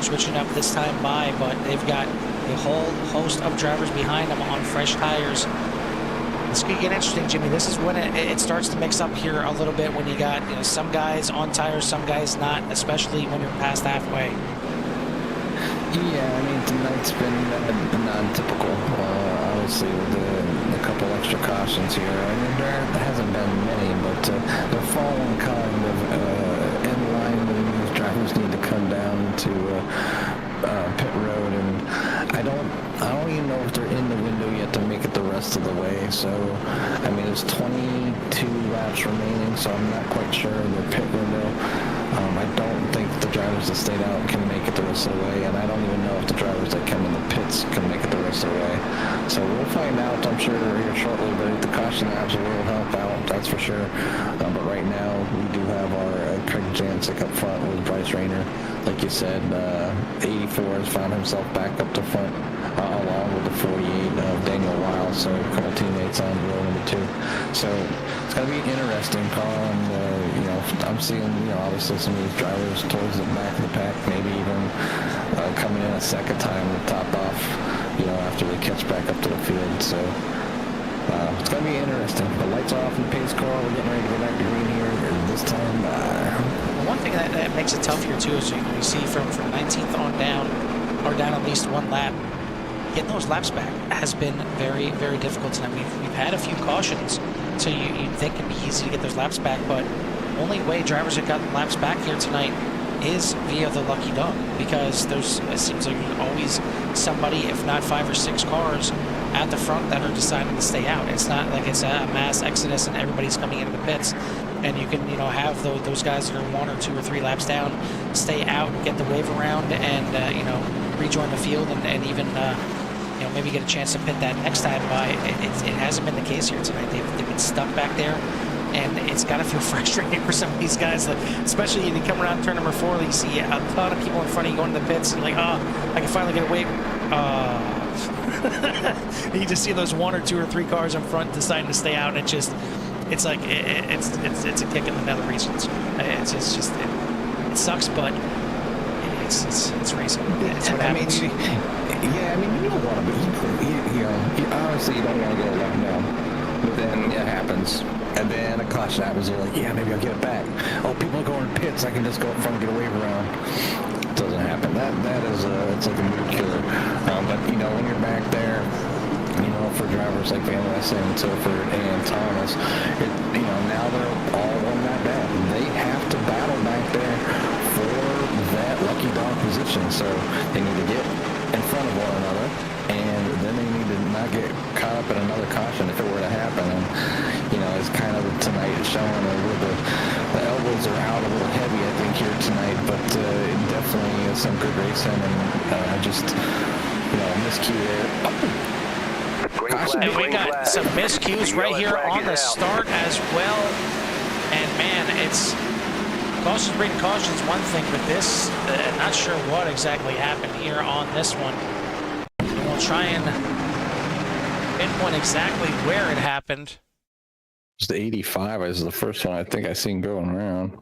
switching up this time by, but they've got a whole host of drivers behind them on fresh tires. This could get interesting, Jimmy. This is when it starts to mix up here a little bit, when you got some guys on tires, some guys not, especially when you're past halfway. Yeah, I mean, tonight's been non-typical, obviously, with a couple extra cautions here. I mean, there hasn't been many, but they're falling kind of in line when these drivers need to come down to pit road, and I don't even know if they're in the window yet to make it the rest of the way. So, I mean, there's 22 laps remaining, so I'm not quite sure of the pit window. I don't think the drivers that stayed out can make it the rest of the way, and I don't even know pits can make it the rest of the way. So we'll find out, I'm sure, here shortly, but the caution laps will help out, that's for sure. But right now, we do have our Craig Jancic up front with Bryce Rayner. Like you said, 84 has found himself back up to front, along with the 48 of Daniel Weil, so a couple teammates on row number 2. So it's going to be interesting, Carl, and, you know, I'm seeing, you know, obviously some of these drivers towards the back of the pack, maybe even coming in a second time to top off, you know, after they catch back up to the field. So it's going to be interesting. The lights are off in the pace car. We're getting ready to go back to green here this time. One thing that makes it tough here too is you see from 19th on down, or down at least one lap, getting those laps back has been very, very difficult tonight. We've had a few cautions, so you'd think it'd be easy to get those laps back, but only way drivers have gotten laps back here tonight is via the lucky dog, because it seems like there's always somebody, if not 5 or 6 cars at the front that are deciding to stay out. It's not like it's a mass exodus and everybody's coming into the pits, and you can, you know, have those guys that are 1 or 2 or 3 laps down stay out, get the wave around, and you know, rejoin the field, and even you know, maybe get a chance to pit that next time by. It hasn't been the case here tonight. They've been stuck back there, and it's got to feel frustrating for some of these guys, like, especially if you come around turn number 4, you see a lot of people in front of you going to the pits, and you're like, oh, I can finally get away. You just see those 1 or 2 or 3 cars in front deciding to stay out, and it's like it's a kick in the nether regions. It sucks, but it's racing. It's what happens. Yeah, I mean, you don't want to be, you know, honestly, you don't want to go 11 down, but then it happens, and then a caution happens, you're like, yeah, maybe I'll get it back. Oh, people are going to pits, I can just go up front and get a wave around. It doesn't happen. That is, it's like a mood killer. But, you know, when you're back there, you know, for drivers like Van Westen, Tilford, and Thomas, you know, now they're all on that down. They have to battle back there for that lucky dog position, so they need to get in front of one another, and then they need to not get caught up in another caution if it were to happen. And, you know, it's kind of tonight showing the elbows are out a little heavy, I think, here tonight, but it definitely is some good racing, and just, you know, miscue there. And we got some miscues right here on the start as well. And man, it's cautions breeding cautions one thing, but this, not sure what exactly happened here on this one. And we'll try and pinpoint exactly where it happened. It's the 85 is the first one I think I seen going around.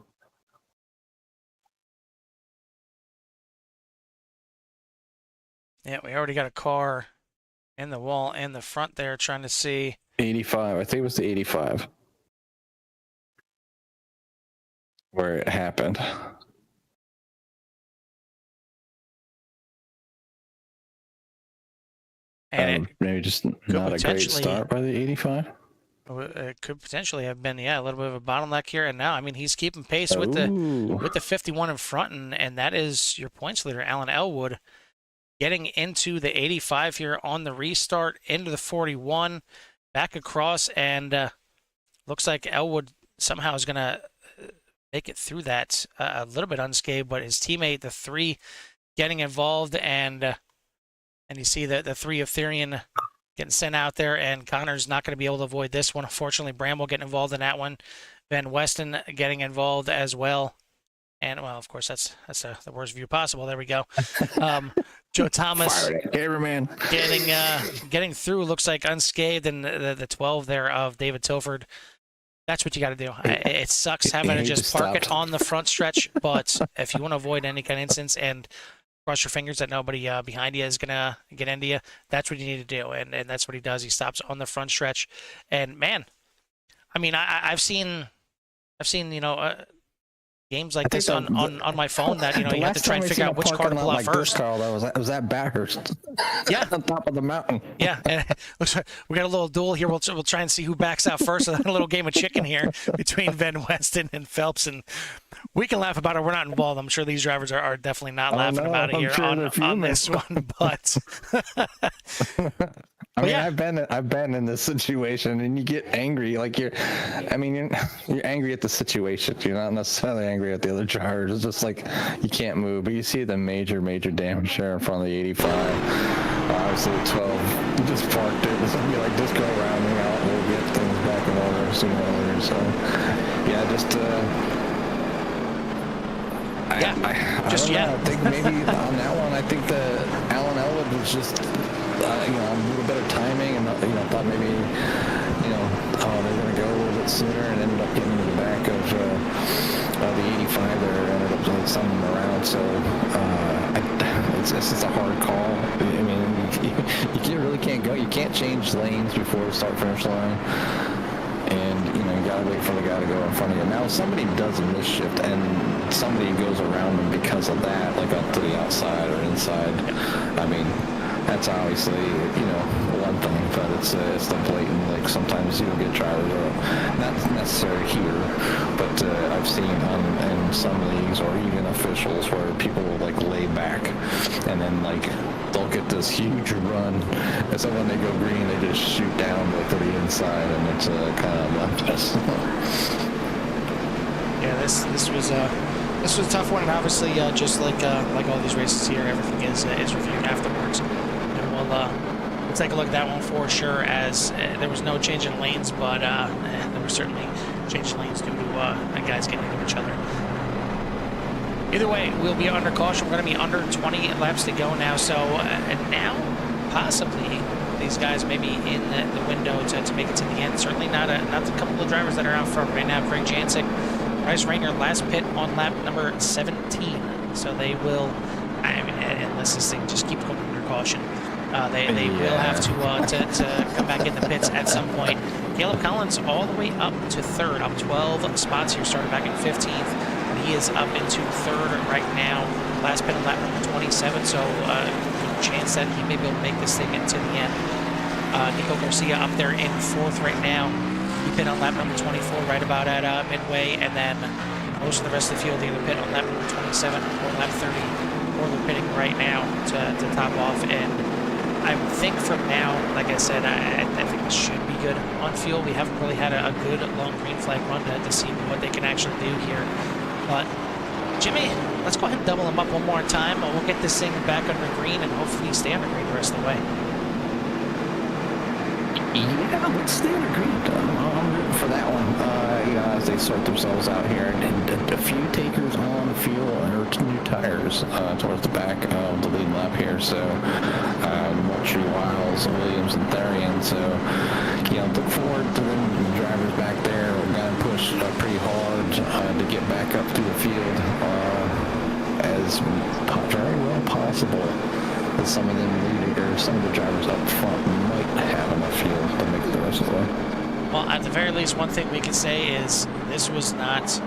Yeah, we already got a car in the wall in the front there trying to see. 85, I think it was the 85 where it happened. And maybe just not a great start by the 85. It could potentially have been, yeah, a little bit of a bottleneck here. And now, I mean, he's keeping pace with the 51 in front, and that is your points leader, Alan Elwood, getting into the 85 here on the restart, into the 41, back across, and looks like Elwood somehow is going to make it through that a little bit unscathed, but his teammate, the 3, getting involved, and you see the 3 of Therian getting sent out there, and Connor's not going to be able to avoid this one. Unfortunately, Bramble getting involved in that one. Van Westen getting involved as well. And, well, of course, that's the worst view possible. There we go. Joe Thomas getting through, looks like unscathed, and the 12 there of David Tilford. That's what you got to do. It sucks having to just park it on the front stretch, but if you want to avoid any kind of incidents and cross your fingers that nobody behind you is going to get into you, that's what you need to do, and that's what he does. He stops on the front stretch, and, man, I mean, I've seen you know, games like this on my phone that, you know, you have to try and figure out which car to pull out first. Carl, that was that Bathurst. Yeah. On top of the mountain. Yeah, and looks like we got a little duel here. We'll try and see who backs out first. A little game of chicken here between Van Westen and Phelps, and we can laugh about it. We're not involved. I'm sure these drivers are definitely not laughing about it here on this one, but I mean, I've been in this situation, and you get angry. Like you're angry at the situation. You're not necessarily angry at the other drivers. It's just like you can't move. But you see the major damage there in front of the 85. Obviously, the 12 you just parked it. It's gonna be like, just go around me out. We'll get things back in order sooner or later. So, yeah, just. I think maybe on that one, I think the Alan Elwood was just, a little better timing, and thought maybe, they're going to go a little bit sooner, and ended up getting to the back of the 85 there, ended up like summing them around. So it's just a hard call. I mean, you really can't go. You can't change lanes before the start-finish line. And, you gotta wait for the guy to go in front of you. Now, if somebody does a misshift and somebody goes around them because of that, like up to the outside or inside, I mean, that's obviously, one thing, but it's the blatant, like, sometimes you'll get drivers, not necessarily here, but I've seen in some leagues or even officials where people will, like, lay back and then, like, they'll get this huge run, and so when they go green, they just shoot down to the inside, and it's kind of left. Yeah, this was a tough one, and obviously, just like all these races here, everything is reviewed afterwards, and we'll take a look at that one for sure. As there was no change in lanes, but there was certainly change in lanes due to guys getting into each other. Either way, we'll be under caution. We're going to be under 20 laps to go now. So now, possibly, these guys may be in the window to make it to the end. Certainly not the couple of drivers that are out front right now. Craig Jancic, Bryce Rayner, last pit on lap number 17. So they will, unless this thing just keeps going under caution, they will have to come back in the pits at some point. Caleb Collins all the way up to third, up 12 spots here, started back in 15th. He is up into third right now. Last pit on lap number 27, so good chance that he may be able to make this thing into the end. Nico Garcia up there in fourth right now. He pit on lap number 24, right about at midway, and then most of the rest of the field either pit on lap number 27 or lap 30, or they're pitting right now to top off. And I would think from now, like I said, I think this should be good on fuel. We haven't really had a good long green flag run to see what they can actually do here. But, Jimmy, let's go ahead and double them up one more time. We'll get this thing back under green and hopefully stay under green the rest of the way. Yeah, let's stay under green. I'm rooting for that one. As they sort themselves out here. And a few takers on fuel or new tires towards the back of the lead lap here. So, Moultrie, Wiles, Williams, and Therian. So, look forward to the drivers back there. We're going to push pretty hard to get back up to the field as very well possible. As some of them some of the drivers up front might have enough fuel to make it the rest of the way. Well, at the very least, one thing we can say is this was not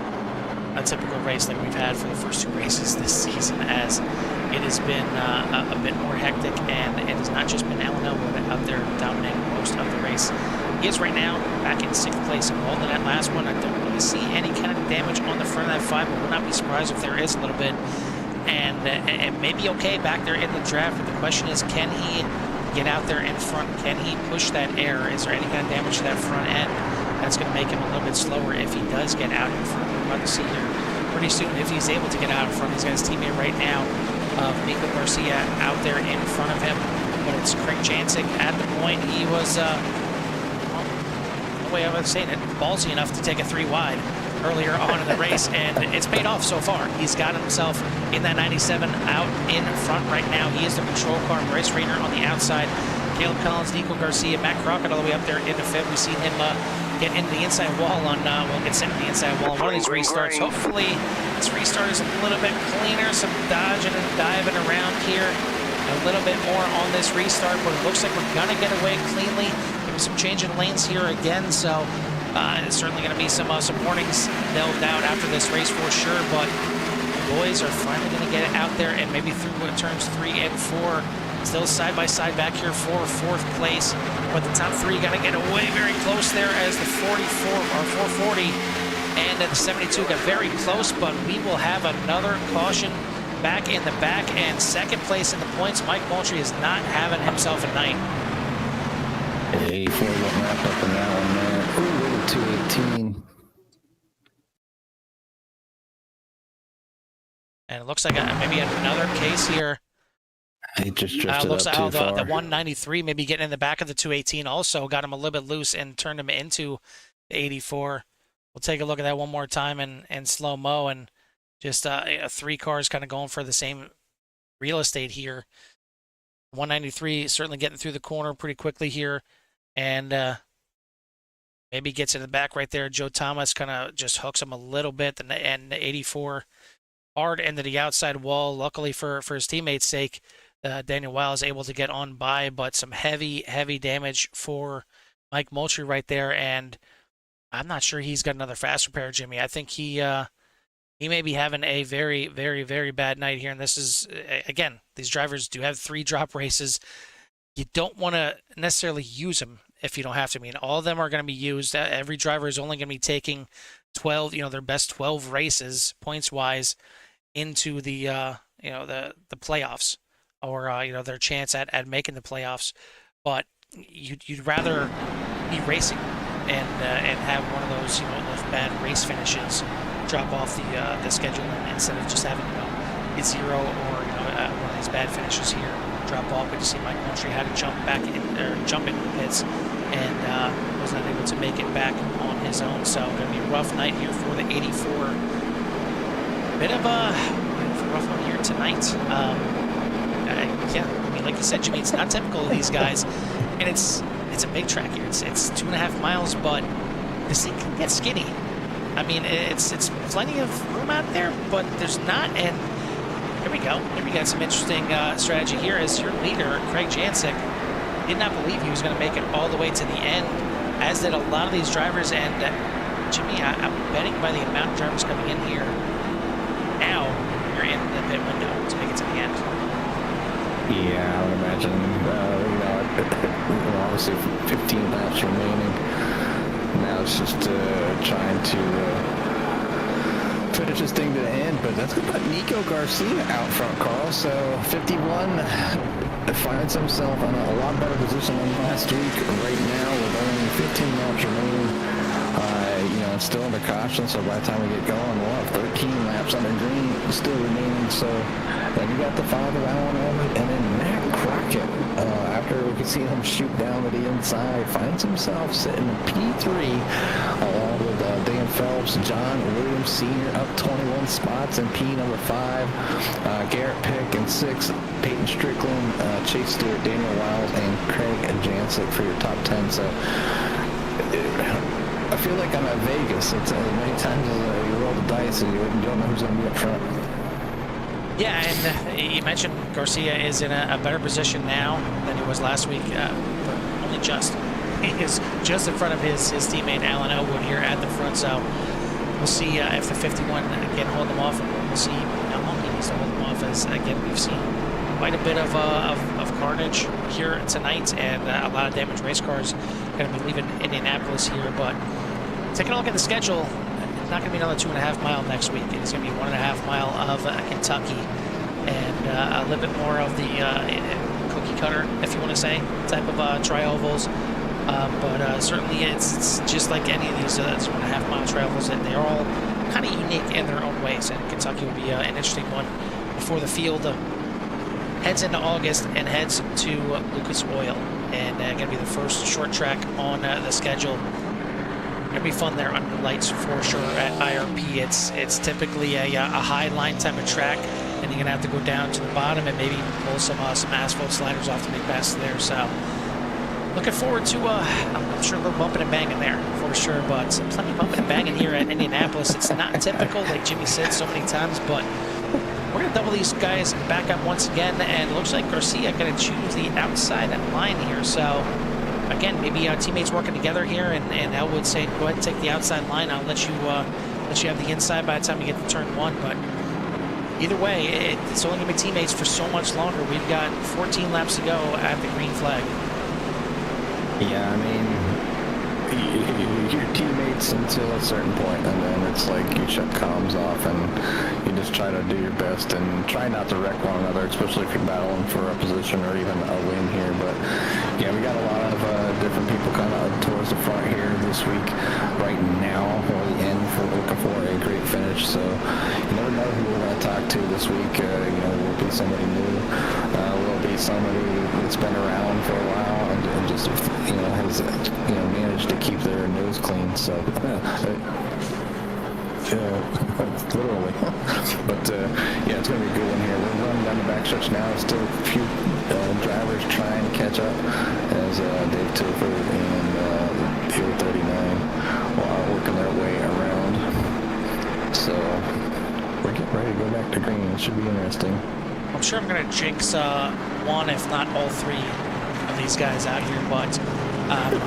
a typical race like we've had for the first two races this season, as it has been a bit more hectic, and it has not just been Alan Elwood out there dominating most of the race. He is right now back in 6th place, involved in that last one. I don't really see any kind of damage on the front of that 5, but would not be surprised if there is a little bit. And it may be okay back there in the draft, but the question is, can he get out there in front? Can he push that air? Is there any kind of damage to that front end? That's going to make him a little bit slower if he does get out in front. We're about to see here pretty soon if he's able to get out in front. He's got his teammate right now, Nico Garcia, out there in front of him. But it's Craig Jancic at the point. He was, the way I was saying it, ballsy enough to take a 3 wide earlier on in the race, and it's paid off so far. He's got himself in that 97 out in front right now. He is the control car. Bryce Rayner on the outside. Caleb Collins, Nico Garcia, Matt Crockett all the way up there into 5th. We've seen him get into the inside wall on, get sent to the inside wall on one of these restarts. Hopefully, this restart is a little bit cleaner, some dodging and diving around here. A little bit more on this restart, but it looks like we're gonna get away cleanly. Maybe some change in lanes here again, so it's certainly going to be some warnings, no doubt, after this race for sure, but the boys are finally going to get it out there, and maybe through turns 3 and 4, still side by side back here for 4th place, but the top 3 got to get away very close there, as the 44 or 440 and the 72 got very close, but we will have another caution back in the back, and 2nd place in the points. Mike Moultrie is not having himself a night. 84 getting wrapped up in that one there. Ooh, look at 218. And it looks like maybe another case here. He just drifted Looks up like too far. the 193 maybe getting in the back of the 218 also got him a little bit loose and turned him into the 84. We'll take a look at that one more time in slow-mo, and just 3 cars kind of going for the same real estate here. 193 certainly getting through the corner pretty quickly here, and maybe gets in the back right there. Joe Thomas kind of just hooks him a little bit, and the 84 hard into the outside wall. Luckily for his teammates' sake, Daniel Weil is able to get on by, but some heavy damage for Mike Moultrie right there, and I'm not sure he's got another fast repair, Jimmy. I think he may be having a very bad night here, and this is, again, these drivers do have 3 drop races. You don't want to necessarily use them if you don't have to. I mean, all of them are going to be used. Every driver is only going to be taking 12, their best 12 races points-wise into the playoffs, or their chance at making the playoffs. But you'd rather be racing and have one of those those bad race finishes drop off the schedule, instead of just having a 0 or one of these bad finishes here drop off. We just see Mike Moultrie had to jump in the pits, and was not able to make it back on his own. So going to be a rough night here for the 84. Bit of a rough one here tonight. Yeah, I mean, like you said, Jimmy, it's not typical of these guys, and it's a big track here. It's 2.5 miles, but this thing can get skinny. I mean, it's plenty of room out there, but there's not. And here we go. Here we got some interesting strategy here, as your leader, Craig Jancic, did not believe he was going to make it all the way to the end, as did a lot of these drivers. And Jimmy, I'm betting by the amount of drivers coming in here now, you're in the pit window to make it to the end. Yeah, I would imagine, obviously 15 laps remaining. Now it's just trying to finish this thing to the end, but that's going to put Nico Garcia out front, Carl. So 51 finds himself in a lot better position than last week right now, with only 15 laps remaining. It's still under caution, so by the time we get going, we'll have 13 laps under green still remaining. So then you got the 5 of Alan Elwood, and then Matt Crockett, after we could see him shoot down to the inside, finds himself sitting in P3 along with Dan Phelps, John Williams Sr. up 21 spots in P number 5, Garrett Pick in 6, Peyton Strickland, Chase Stewart, Daniel Wiles, and Craig Jancic for your top 10. So I feel like I'm at Vegas. It's many times you roll the dice and you don't know who's going to be up front. Yeah, and you mentioned Garcia is in a better position now than he was last week, but only just. He is just in front of his teammate Alan Elwood here at the front. So we'll see if the 51 can hold them off, and we'll see how long he needs to hold them off. As again, we've seen quite a bit of carnage here tonight, and a lot of damaged race cars going to be leaving Indianapolis here. But taking a look at the schedule, it's not going to be another 2.5 mile next week. It's going to be 1.5 mile of Kentucky, and a little bit more of the cookie cutter, if you want to say, type of tri-ovals. But certainly it's just like any of these 1.5 mile tri-ovals, and they're all kind of unique in their own ways. And Kentucky will be an interesting one before the field heads into August and heads to Lucas Oil, and going to be the first short track on the schedule. Going to be fun there under the lights for sure at IRP. It's typically a high line type of track, and you're going to have to go down to the bottom and maybe even pull some asphalt sliders off to make passes there. So looking forward to, I'm sure a little bumping and banging there for sure, but plenty of bumping and banging here at Indianapolis. It's not typical, like Jimmy said so many times, but we're going to double these guys back up once again, and it looks like Garcia going to choose the outside line here. So again, maybe teammates working together here, and Elwood saying, go ahead and take the outside line. I'll let you have the inside by the time you get to turn 1. But either way, it's only going to be teammates for so much longer. We've got 14 laps to go at the green flag. Yeah, I mean, your teammates until a certain point, and then it's like you shut comms off and you just try to do your best and try not to wreck one another, especially if you're battling for a position or even a win here. But yeah, we got a lot of different people kind of towards the front here this week right now, or the end, for looking for a great finish. So you never know who we're going to talk to this week. Will be somebody new, will be somebody that's been around for a while and just has managed to keep their nose clean. So literally. But yeah, it's going to be a good one here. We're running down the backstretch now. Still a few drivers trying to catch up as Dave Tilford and Field 39 are working their way around. So we're getting ready to go back to green. It should be interesting. I'm sure I'm going to jinx one, if not all three of these guys out here. But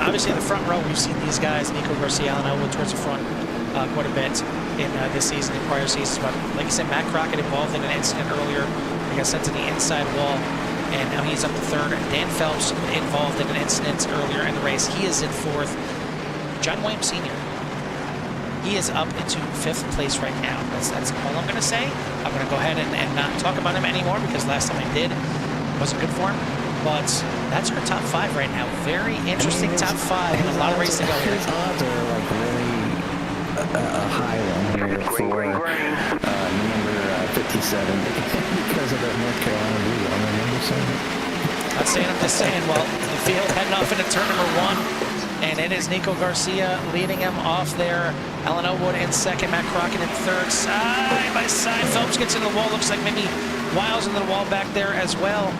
obviously in the front row, we've seen these guys, Nico Garcia, Alan Elwood, towards the front quite a bit in this season, in prior seasons. But like I said, Matt Crockett involved in an incident earlier. He got sent to the inside wall, and now he's up to third. Dan Phelps involved in an incident earlier in the race. He is in fourth. John Williams Sr., he is up into fifth place right now. That's all I'm going to say. I'm going to go ahead and not talk about him anymore, because last time I did, it wasn't good for him. But that's our top five right now. Very interesting top five. A lot of race to go here. His odds are like really a high one here for number 57 because of that North Carolina lead. I remember saying it. Not saying, I'm just saying. Well, the field heading off into turn number one. And it is Nico Garcia leading him off there. Alan Elwood in second, Matt Crockett in third. Side by side, Phelps gets into the wall. Looks like maybe Wiles into the wall back there as well.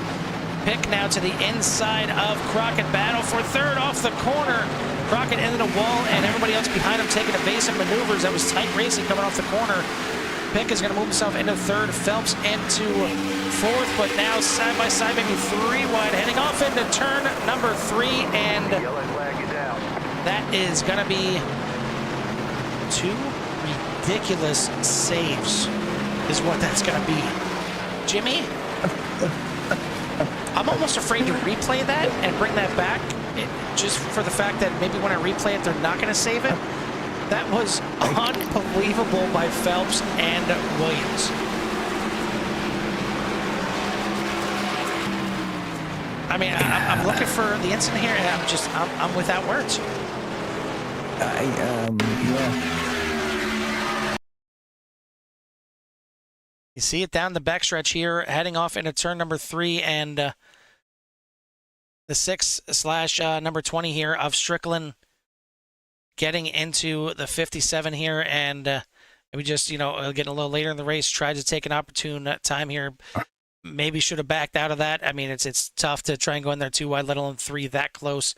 Pick now to the inside of Crockett. Battle for third off the corner. Crockett into the wall, and everybody else behind him taking evasive maneuvers. That was tight racing coming off the corner. Pick is going to move himself into third. Phelps into fourth, but now side by side, maybe three wide, heading off into turn number three, and that is going to be two ridiculous saves is what that's going to be. Jimmy, I'm almost afraid to replay that and bring that back, just for the fact that maybe when I replay it, they're not going to save it. That was unbelievable by Phelps and Williams. I mean, I'm looking for the incident here, and I'm without words. Yeah. You see it down the backstretch here, heading off into turn number three, and the 6/ number 20 here of Strickland getting into the 57 here, and we just, getting a little later in the race, tried to take an opportune time here. Maybe should have backed out of that. I mean, it's tough to try and go in there too wide, let alone three that close.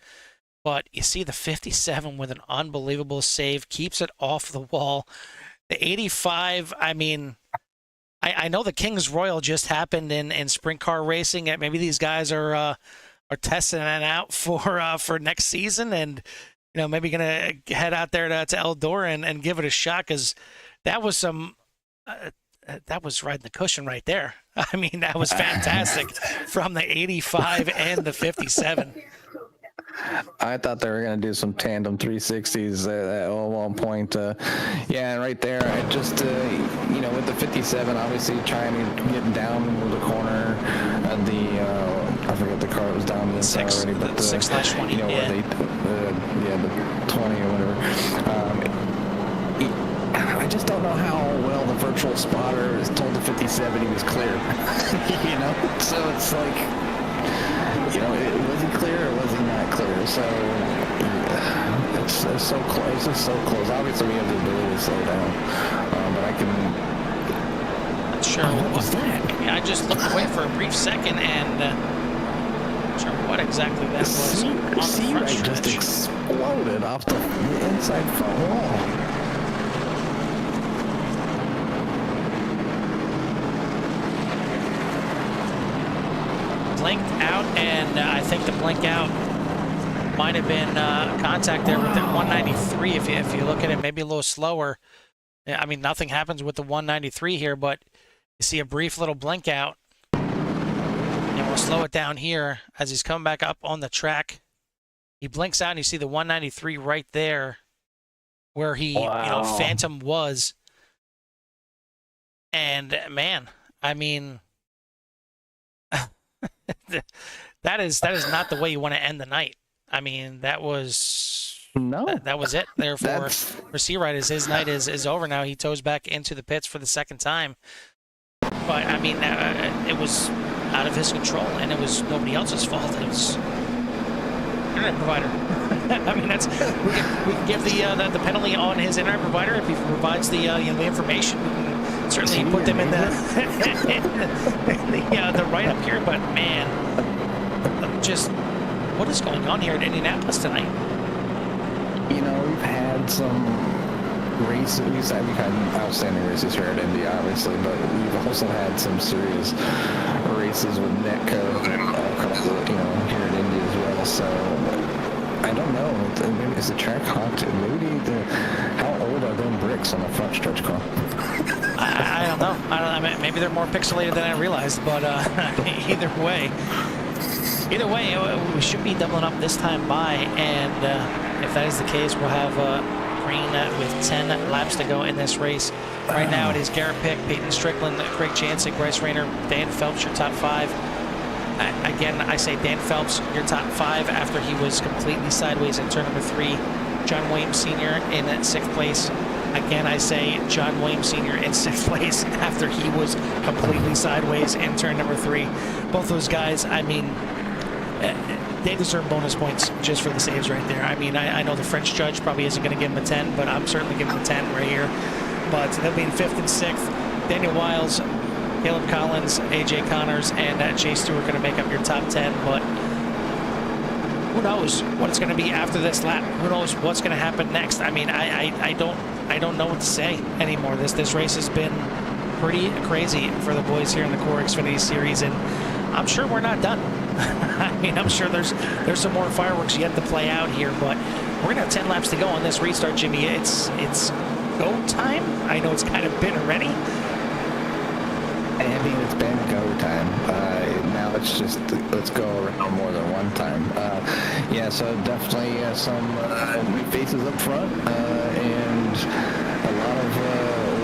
But you see the 57 with an unbelievable save, keeps it off the wall. The 85, I mean, I know the King's Royal just happened in sprint car racing. Maybe these guys are testing it out for next season, and maybe gonna head out there to Eldora and give it a shot, because that was that was riding the cushion right there. I mean, that was fantastic from the 85 and the 57. I thought they were going to do some tandem 360s at one point. Yeah, and right there, I just, with the 57, obviously trying to get down into the corner of the, I forget the car, it was down the inside already, but the 6/20, where they, the 20 or whatever. I just don't know how well the virtual spotter is told the 57 he was clear. So it's like, was he clear or was he not clear? So it's so close. It's just so close. Obviously, we have the ability to slow down, but I can. Not sure what was that? Yeah, I just looked away for a brief second, and not sure what exactly that was. C-Right just exploded off the inside front wall. Blinked out, and I think the blink out might have been contact there with the 193. If you look at it, maybe a little slower. I mean, nothing happens with the 193 here, but you see a brief little blink out, and we'll slow it down here as he's coming back up on the track. He blinks out and you see the 193 right there where he, Wow. Phantom was. And man, I mean, that is not the way you want to end the night. I mean, that was that was it. Therefore, for Seawright, his night is over now. He toes back into the pits for the second time. But I mean, it was out of his control, and it was nobody else's fault. It was internet provider. I mean, we can give the penalty on his internet provider if he provides the the information. We can certainly put them in the the write-up here. But man, just what is going on here in Indianapolis tonight? We've had some races. We've had outstanding races here at Indy, obviously, but we've also had some serious races with Netco, here at Indy as well. So I don't know. Maybe is the track haunted? Maybe how old are them bricks on the front stretch car? I don't know. I mean, maybe they're more pixelated than I realized. But either way, we should be doubling up this time by, and if that is the case, we'll have green with 10 laps to go in this race. Right now it is Garrett Pick, Peyton Strickland, Craig Jancic, Bryce Rayner, Dan Phelps, your top 5. Again, I say Dan Phelps, your top 5 after he was completely sideways in turn number 3. John Williams Sr. in 6th place. Again, I say John Williams Sr. in 6th place after he was completely sideways in turn number 3. Both those guys, I mean, they deserve bonus points just for the saves right there. I mean, I know the French judge probably isn't going to give him a 10, but I'm certainly giving him a 10 right here. But they'll be in 5th and 6th. Daniel Wiles, Caleb Collins, AJ Connors, and Chase Stewart going to make up your top 10. But who knows what it's going to be after this lap? Who knows what's going to happen next? I mean, I don't know what to say anymore. This race has been pretty crazy for the boys here in the CORE Xfinity Series, and I'm sure we're not done. I mean, I'm sure there's some more fireworks yet to play out here, but we're gonna have 10 laps to go on this restart, Jimmy. It's go time. I know it's kind of been already. I mean, it's been go time. Now let's go around more than one time. Yeah, so definitely some new faces up front, and a lot of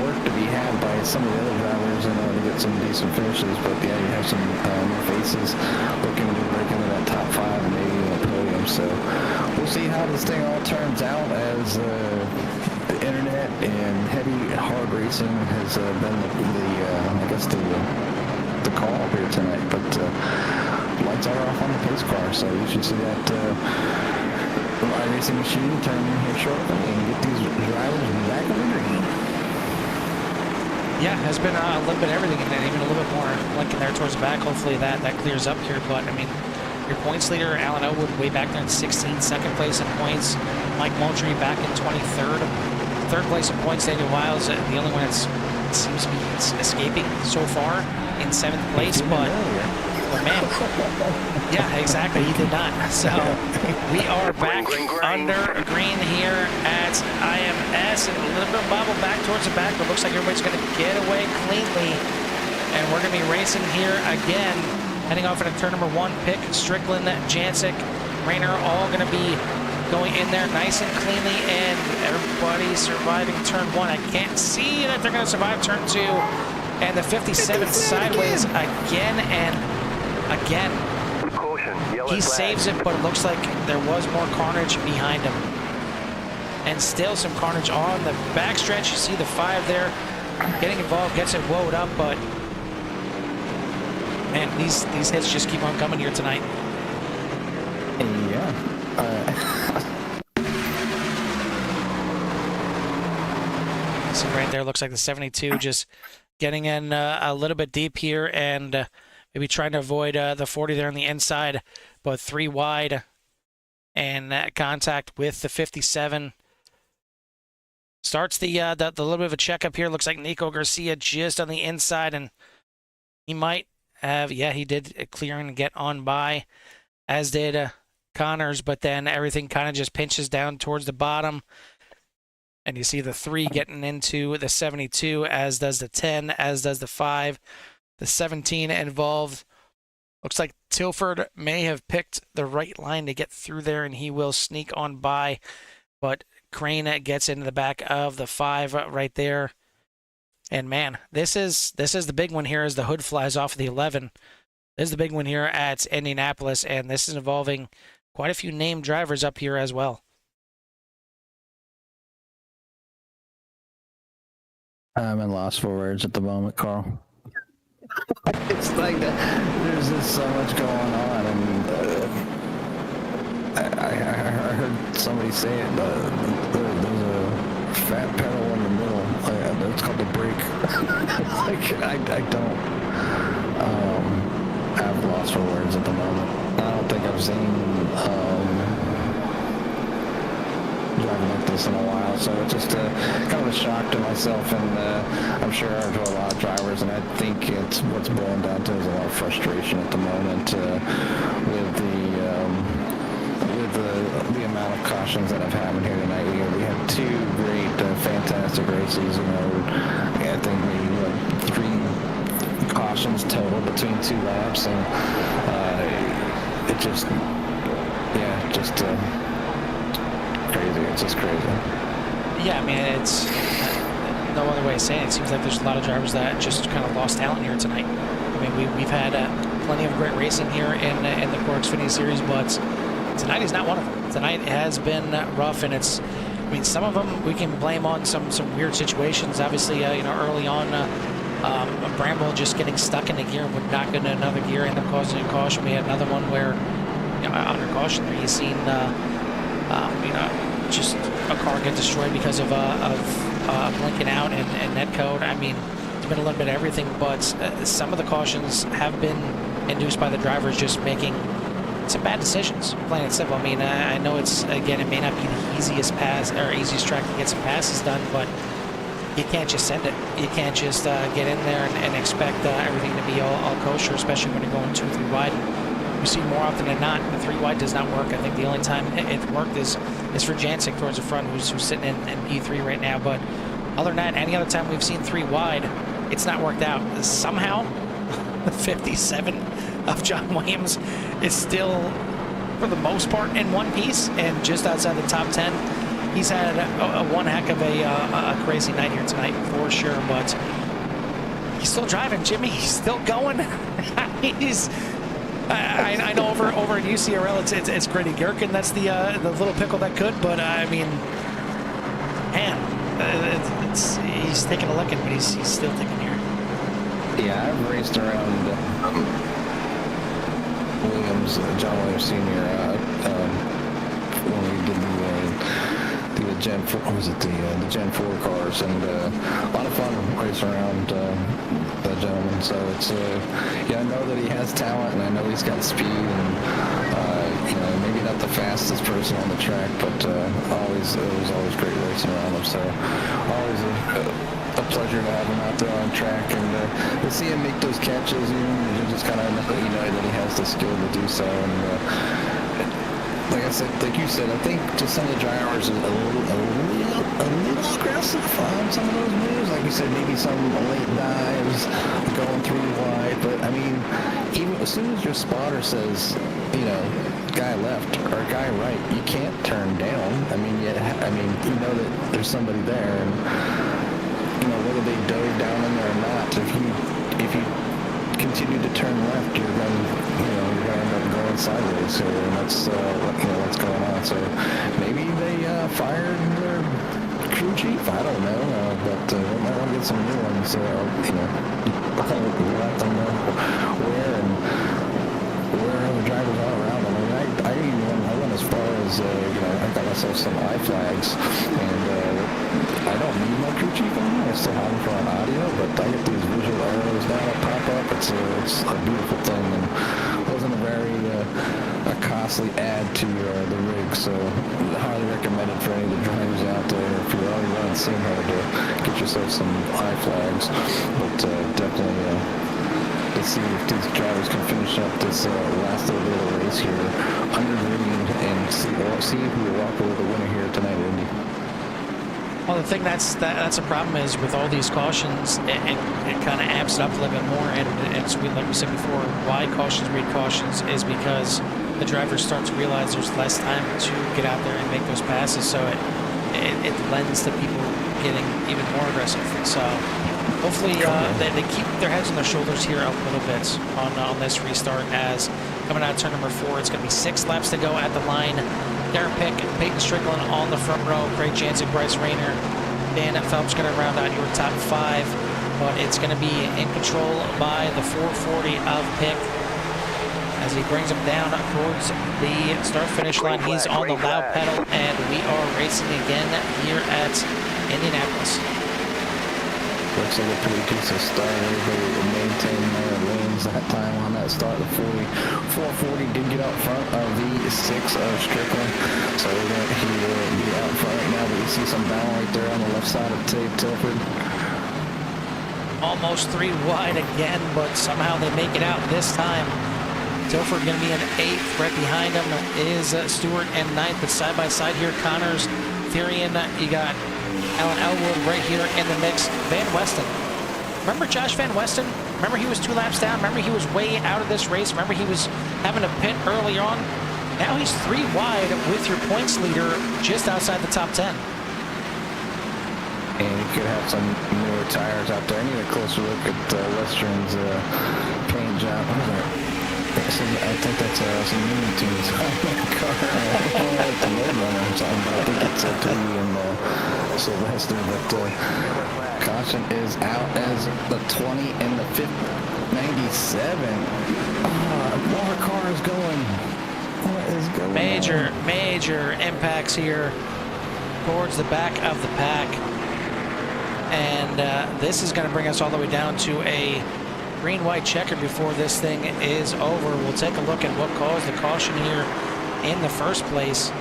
work to be had by some of the other drivers in order to get some decent finishes. But yeah, you have some new faces looking to break into that top 5 and maybe even a podium. So we'll see how this thing all turns out as the internet and hard racing has been I guess the call here tonight. But lights are off on the pace car, so you should see that iRacing machine turn in here shortly and get these drivers back on the green. Yeah, has been a little bit of everything, and then even a little bit more linking there towards the back. Hopefully that clears up here. But I mean, your points leader, Alan Elwood, way back there in 16th, second place in points. Mike Moultrie back in 23rd. Third place in points, Daniel Wiles, the only one that seems to be escaping so far in 7th place. But man, yeah, exactly, he did not. So we are back under green here at IMS, and a little bit of bobble back towards the back, but looks like everybody's going to get away cleanly. And we're going to be racing here again, heading off into turn number 1. Pick, Strickland, Jancic, Rayner, all going to be going in there nice and cleanly, and everybody surviving turn 1. I can't see that they're going to survive turn 2, and the 57 sideways again and again. He saves it, but it looks like there was more carnage behind him, and still some carnage on the backstretch. You see the 5 there getting involved, gets it woed up, but man, these hits just keep on coming here tonight. Yeah. See right there, looks like the 72 just getting in a little bit deep here, and maybe trying to avoid the 40 there on the inside, but 3 wide, and contact with the 57. Starts the little bit of a checkup here. Looks like Nico Garcia just on the inside, and he might have, yeah, he did clear and get on by, as did Connors, but then everything kind of just pinches down towards the bottom. And you see the 3 getting into the 72, as does the 10, as does the 5. The 17 involved Looks like Tilford may have picked the right line to get through there, and he will sneak on by. But Crane gets into the back of the 5 right there. And man, this is the big one here as the hood flies off of the 11. This is the big one here at Indianapolis, and this is involving quite a few named drivers up here as well. I'm in lost for words at the moment, Carl. It's like there's just so much going on, and I heard somebody say it. There's a fat pedal in the middle. It's called the brake. Like I don't have lost for words at the moment. I don't think I've seen driving like this in a while, so it's just kind of a shock to myself, and I'm sure to a lot of drivers, and I think it's what's boiling down to is a lot of frustration at the moment with the amount of cautions that have happened here tonight. We had 2 great, fantastic races. I think maybe 3 cautions total between 2 laps, and it just crazy. It's just crazy. Yeah, I mean, it's no other way of saying it. It seems like there's a lot of drivers that just kind of lost talent here tonight. I mean, we've had plenty of great racing here in the CORE Xfinity Series, but tonight is not one of them. Tonight has been rough, and it's, I mean, some of them we can blame on some weird situations. Obviously, early on, Bramble just getting stuck in the gear and would not get into another gear, end up causing a caution. We had another one where, under caution there, you've seen, just a car get destroyed because of blinking out and net code. I mean, it's been a little bit of everything, but some of the cautions have been induced by the drivers just making some bad decisions, plain and simple. I mean, I know it's, again, it may not be the easiest pass or easiest track to get some passes done, but you can't just send it. You can't just get in there and expect everything to be all kosher, especially when you're going 2-3 wide. We see more often than not, the 3 wide does not work. I think the only time it worked is for Jancic towards the front, who's sitting in P3 right now. But other than that, any other time we've seen 3 wide, it's not worked out. Somehow, the 57 of John Williams is still, for the most part, in one piece and just outside the top 10. He's had one heck of a crazy night here tonight, for sure. But he's still driving, Jimmy. He's still going. I know over at UCRL it's Grady Gherkin that's the little pickle that could, but I mean, man, he's taking a licking, but he's still taking here. Yeah, I've raced around John Williams Sr. When we did the Gen 4, what was it, the Gen 4 cars, and a lot of fun racing around that gentleman. So it's yeah, I know that he has talent, and I know he's got speed, and maybe not the fastest person on the track, but it was always great racing around him. So always a pleasure to have him out there on track, and to see him make those catches, you just kind of know that he has the skill to do so. And like I said, like you said, I think just some of the drivers are a little aggressive on some of those moves. Like you said, maybe some late dives, going 3 wide. But I mean, even as soon as your spotter says, guy left or guy right, you can't turn down. I mean, you know that there's somebody there, and whether they dove down in there or not, if you continue to turn left, you're going to end up going sideways. So that's what's going on. So maybe they fired their crew chief. I don't know, but we might want to get some new ones. Let them know where the drivers are around them. I mean, I went as far as I got myself some flags, and I don't need my crew chief anymore. I still have them for an audio, but I get these visual arrows now that pop up. It's a beautiful thing, and wasn't a very a costly add to the rig. So highly recommended for any of the drivers out there. If you're already running sim mode, to get yourself some flags, but definitely. Let's see if these drivers can finish up this last little race here under green and see who will walk away the winner here tonight, Indy. Well, the thing that's a problem is with all these cautions, it kind of amps it up a little bit more. And so like we said before, why cautions breed cautions is because the drivers start to realize there's less time to get out there and make those passes. So it lends to people getting even more aggressive. So hopefully they keep their heads on their shoulders here a little bit on this restart. As coming out of turn number 4, it's going to be 6 laps to go at the line. Darren Pick, Peyton Strickland on the front row, Craig Jansen, Bryce Rayner, Dan Phelps going to round out your top 5, but it's going to be in control by the 440 of Pick as he brings him down towards the start-finish line. He's on the loud pedal, and we are racing again here at Indianapolis. Looks like a pretty decent start. Everybody maintained their lanes that time on that start. The 440 did get out front of the 6 of Strickland, so he will be out front right now. But you see some battle right there on the left side of Tilford. Almost 3 wide again, but somehow they make it out this time. Tilford going to be in 8th. Right behind him is Stewart in 9th. But side by side here, Connors, Therian, you got Alan Elwood right here in the mix. Van Westen. Remember Josh Van Westen? Remember he was 2 laps down? Remember he was way out of this race? Remember he was having a pit early on? Now he's 3 wide with your points leader just outside the top 10. And you could have some newer tires out there. I need a closer look at Western's paint job. I think that's some Looney Tunes on that car. Like the Road Runner or something, but I think it's Tony and Sylvester. But caution is out as the 20 and the 97. More cars going. What is going on? Major impacts here towards the back of the pack. And this is going to bring us all the way down to a green-white checker before this thing is over. We'll take a look at what caused the caution here in the first place.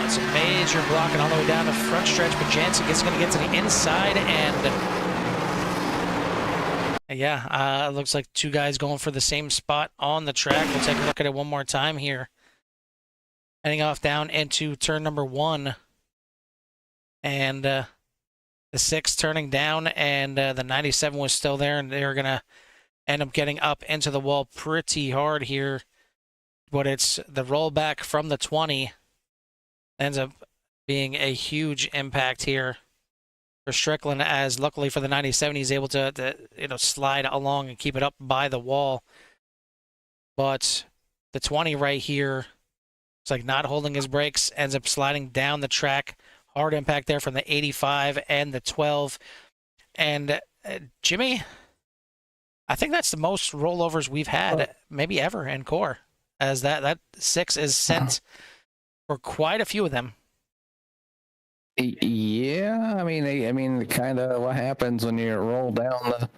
It's a major blocking all the way down the front stretch, but Jansen is going to get to the inside, and yeah, it looks like 2 guys going for the same spot on the track. We'll take a look at it one more time here. Heading off down into turn number 1. And the 6 turning down, and the 97 was still there, and they're going to end up getting up into the wall pretty hard here. But it's the rollback from the 20 ends up being a huge impact here for Strickland, as luckily for the 97, he's able to slide along and keep it up by the wall. But the 20 right here, it's like not holding his brakes, ends up sliding down the track. Hard impact there from the 85 and the 12. And Jimmy, I think that's the most rollovers we've had maybe ever in CORE, as that 6 is sent for quite a few of them. Yeah, I mean, kind of what happens when you roll down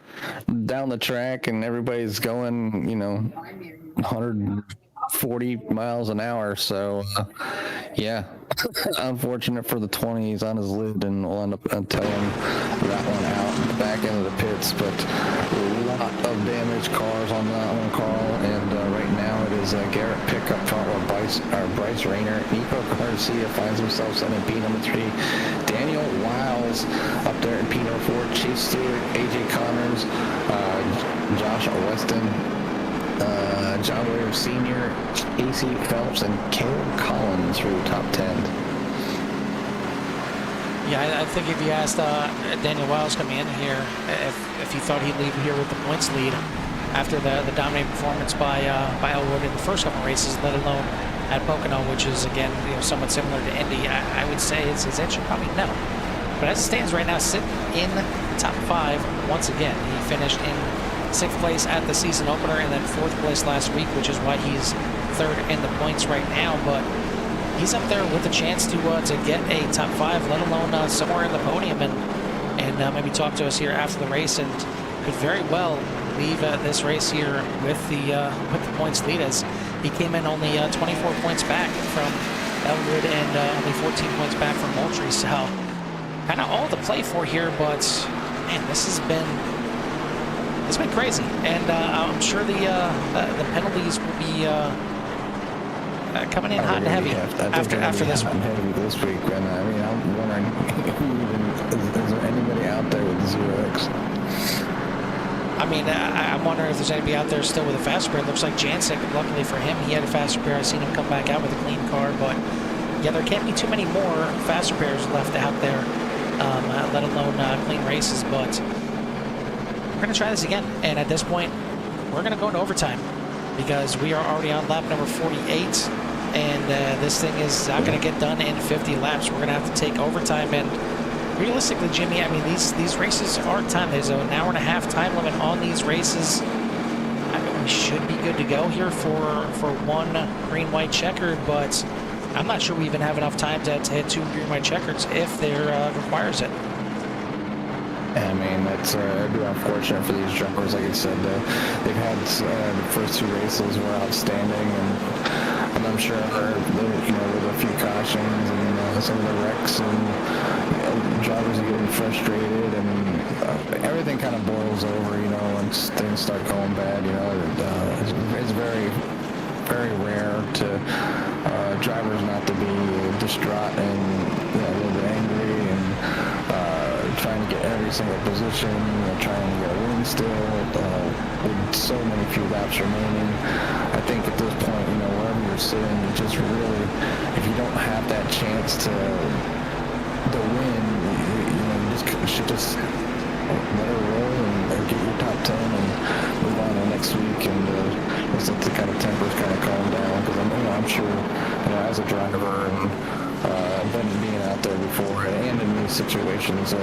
the track and everybody's going, 140 miles an hour. So, yeah, unfortunate for the 20s on his lid, and we'll end up telling that one out the back end of the pits. But a lot of damaged cars on that one, Carl. And right now it is Garrett Pick up front with Bryce Rayner. Nico Garcia finds himself sitting in P number 3. Daniel Wiles up there in P number 4. Chief Stewart, AJ Connors, Josh Weston, John Williams Sr., AC Phelps, and Caleb Collins through top 10. Yeah, I think if you asked Daniel Wiles coming in here, if he thought he'd leave here with the points lead after the dominating performance by Elwood in the first couple races, let alone at Pocono, which is again somewhat similar to Indy, I would say his answer probably no. But as it stands right now, sitting in the top 5 once again. He finished in 6th place at the season opener, and then 4th place last week, which is why he's 3rd in the points right now. But he's up there with a chance to get a top 5, let alone somewhere in the podium, and maybe talk to us here after the race, and could very well leave this race here with the points lead, as he came in only 24 points back from Elwood and only 14 points back from Moultrie. So kind of all to play for here, but man, it's been crazy, and I'm sure the penalties will be coming in hot and heavy after this one. Heavy this week, and I mean, I'm wondering, is there anybody out there with 0X? I mean, I'm wondering if there's anybody out there still with a faster pair. It looks like Jancic, luckily for him, he had a faster pair. I've seen him come back out with a clean car, but yeah, there can't be too many more faster pairs left out there, let alone clean races, but we're going to try this again. And at this point, we're going to go into overtime because we are already on lap number 48, and this thing is not going to get done in 50 laps. We're going to have to take overtime, and realistically, Jimmy, I mean, these races are timed. There's an hour and a half time limit on these races. I mean, we should be good to go here for one green-white checkered, but I'm not sure we even have enough time to hit 2 green-white checkers if there requires it. I mean, that's it'd be unfortunate for these jumpers. Like I said, they've had the first 2 races were outstanding, and I'm sure with a few cautions and some of the wrecks and drivers are getting frustrated, and everything kind of boils over. Once things start going bad, it's very, very rare to drivers not to be distraught and a little bit angry and trying to get every single position, trying to get a win still with so many few laps remaining. I think at this point, wherever you're sitting, you just really, if you don't have that chance to win, you should just let it roll and get your top 10 and move on to next week, and just let the kind of tempers kind of calm down, because I'm sure as a driver and been being out there before and in these situations, I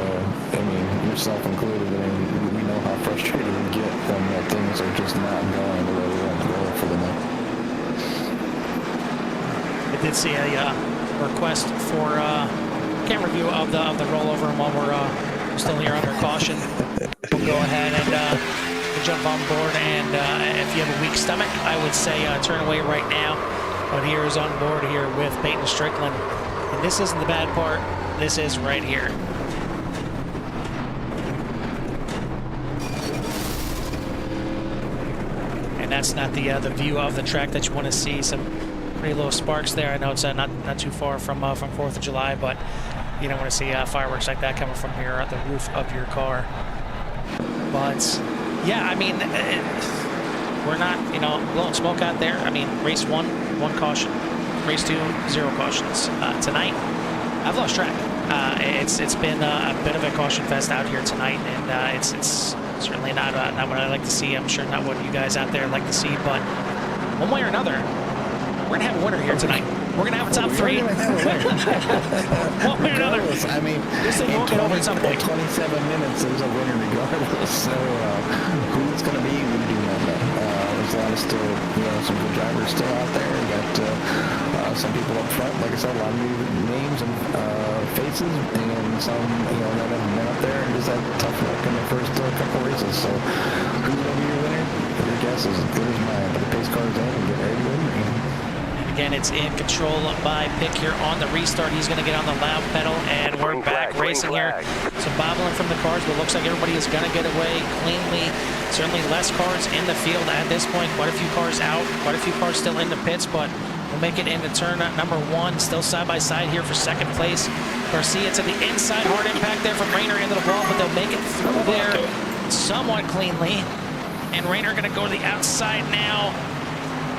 mean, yourself included, I mean, we know how frustrated we get when things are just not going the way we want to go for the night. I did see a request for camera view of the rollover, and while we're still here under caution, we'll go ahead and jump on board, and if you have a weak stomach, I would say turn away right now. But here is on board here with Peyton Strickland. And this isn't the bad part. This is right here. And that's not the view of the track that you want to see. Some pretty low sparks there. I know it's not too far from 4th of July, but you don't want to see fireworks like that coming from here at the roof of your car. But yeah, I mean, we're not blowing smoke out there. I mean, race 1 caution, race 2 0 cautions. Tonight I've lost track. It's been a bit of a caution fest out here tonight, and it's certainly not what I like to see. I'm sure not what you guys out there like to see, but one way or another, we're gonna have a winner here tonight. We're gonna have a top 3. One way or another. I mean, this thing won't get over at some point. 27 minutes, there's a winner regardless. So who it's gonna be, we do not know. There's a lot of still, some good drivers still out there. We got some people up front, like I said, a lot of new names and faces, and some, that haven't been up there and just had tough luck in the first couple races. So who's gonna be your winner? Your guess is as good as mine. But the pace car's in and get ready to win. Again, it's in control by Pick here on the restart. He's going to get on the loud pedal, and we're back racing here. Some bobbling from the cars, but looks like everybody is going to get away cleanly. Certainly less cars in the field at this point. Quite a few cars out, quite a few cars still in the pits, but we'll make it into turn number 1. Still side by side here for 2nd place. Garcia to the inside, hard impact there from Rayner into the wall, but they'll make it through there somewhat cleanly. And Rayner going to go to the outside now.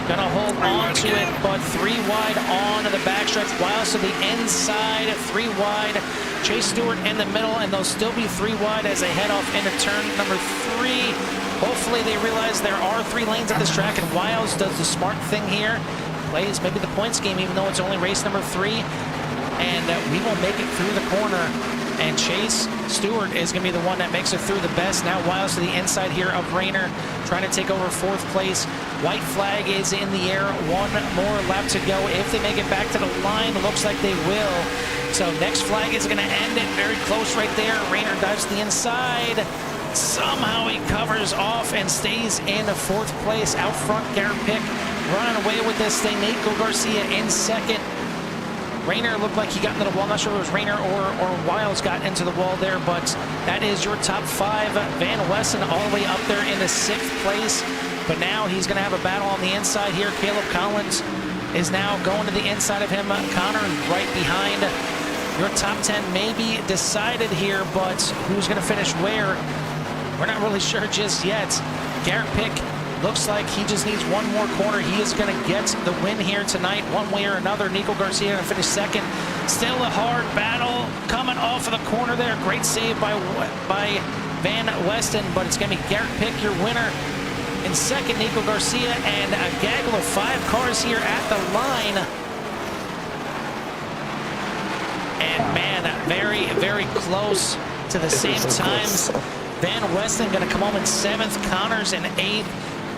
Gonna hold on to it, but 3 wide on the backstretch. Wiles to the inside, 3 wide. Chase Stewart in the middle, and they'll still be 3 wide as they head off into turn number 3. Hopefully they realize there are 3 lanes at this track, and Wiles does the smart thing here. Plays maybe the points game, even though it's only race number 3. And we will make it through the corner. And Chase Stewart is going to be the one that makes it through the best. Now Wiles to the inside here of Rayner, trying to take over 4th place. White flag is in the air. 1 more lap to go. If they make it back to the line, looks like they will. So next flag is going to end it very close right there. Rayner dives to the inside. Somehow he covers off and stays in 4th place. Out front, Garrett Pick running away with this thing. Nico Garcia in 2nd. Rayner looked like he got into the wall. Not sure if it was Rayner or Wiles got into the wall there, but that is your top 5. Van Wessen all the way up there in the 6th place. But now he's going to have a battle on the inside here. Caleb Collins is now going to the inside of him. Connor right behind. Your top 10 may be decided here, but who's going to finish where? We're not really sure just yet. Garrett Pick looks like he just needs one more corner. He is going to get the win here tonight, one way or another. Nico Garcia going to finish second. Still a hard battle coming off of the corner there. Great save by Van Weston, but it's going to be Garrett Pick, your winner. In second, Nico Garcia, and a gaggle of 5 cars here at the line. And man, very, very close to the same times. Van Weston going to come home in 7th, Connors in 8th,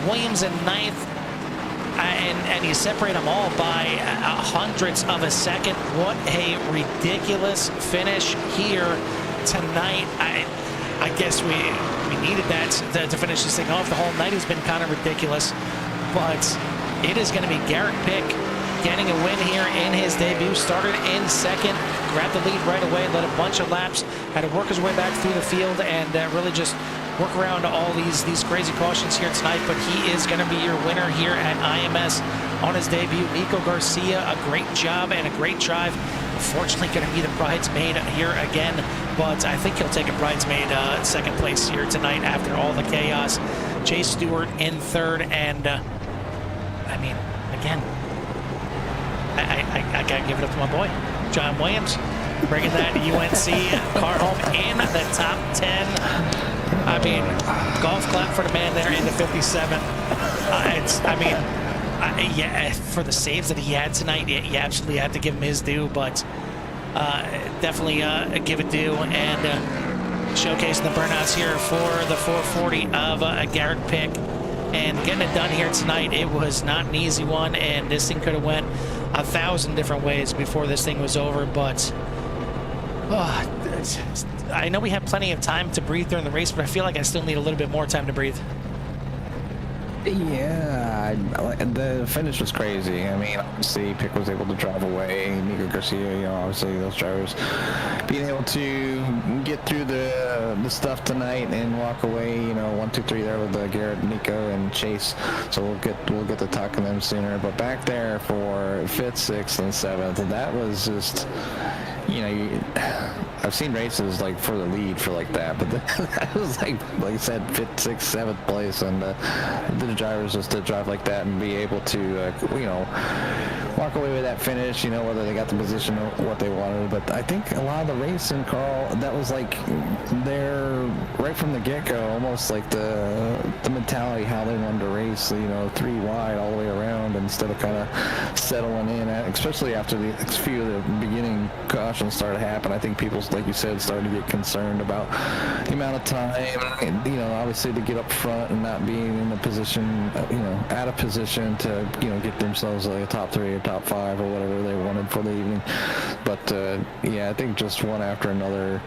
Williams in 9th, and you separate them all by hundredths of a second. What a ridiculous finish here tonight. I guess we needed that to finish this thing off. The whole night has been kind of ridiculous, but it is going to be Garrett Pick getting a win here in his debut. Started in second, grabbed the lead right away, led a bunch of laps, had to work his way back through the field, and really just work around all these crazy cautions here tonight. But he is going to be your winner here at IMS on his debut. Nico Garcia, a great job and a great drive. Unfortunately, going to be the bridesmaid here again, but I think he'll take a bridesmaid second place here tonight after all the chaos. Chase Stewart in 3rd, and I mean, again, I gotta give it up to my boy, John Williams, bringing that UNC car home in the top 10. I mean, golf clap for the man there in the 57. Yeah, for the saves that he had tonight, you absolutely had to give him his due, but definitely give it due, and showcasing the burnouts here for the 440 of Garrett Pick. And getting it done here tonight, it was not an easy one, and this thing could have went 1,000 different ways before this thing was over, but I know we had plenty of time to breathe during the race, but I feel like I still need a little bit more time to breathe. Yeah, the finish was crazy. I mean, obviously, Pick was able to drive away. Nico Garcia, obviously those drivers being able to get through the stuff tonight and walk away. 1, 2, 3 there with Garrett, Nico, and Chase. So we'll get to talking to them sooner. But back there for 5th, 6th, and 7th, that was just. I've seen races like for the lead for like that, but that was like I said, 5th, 6th, 7th place, and the drivers just to drive like that and be able to, walk away with that finish. Whether they got the position or what they wanted, but I think a lot of the racing, Carl, that was like they're right from the get-go, almost like the mentality how they wanted to race. 3 wide all the way around instead of kind of settling in, especially after the few of the beginning cautions started to happen. I think people, like you said, started to get concerned about the amount of time, and, obviously to get up front and not being in a position, out of position to, get themselves like a top 3 or top 5 or whatever they wanted for the evening. But yeah, I think just one after another,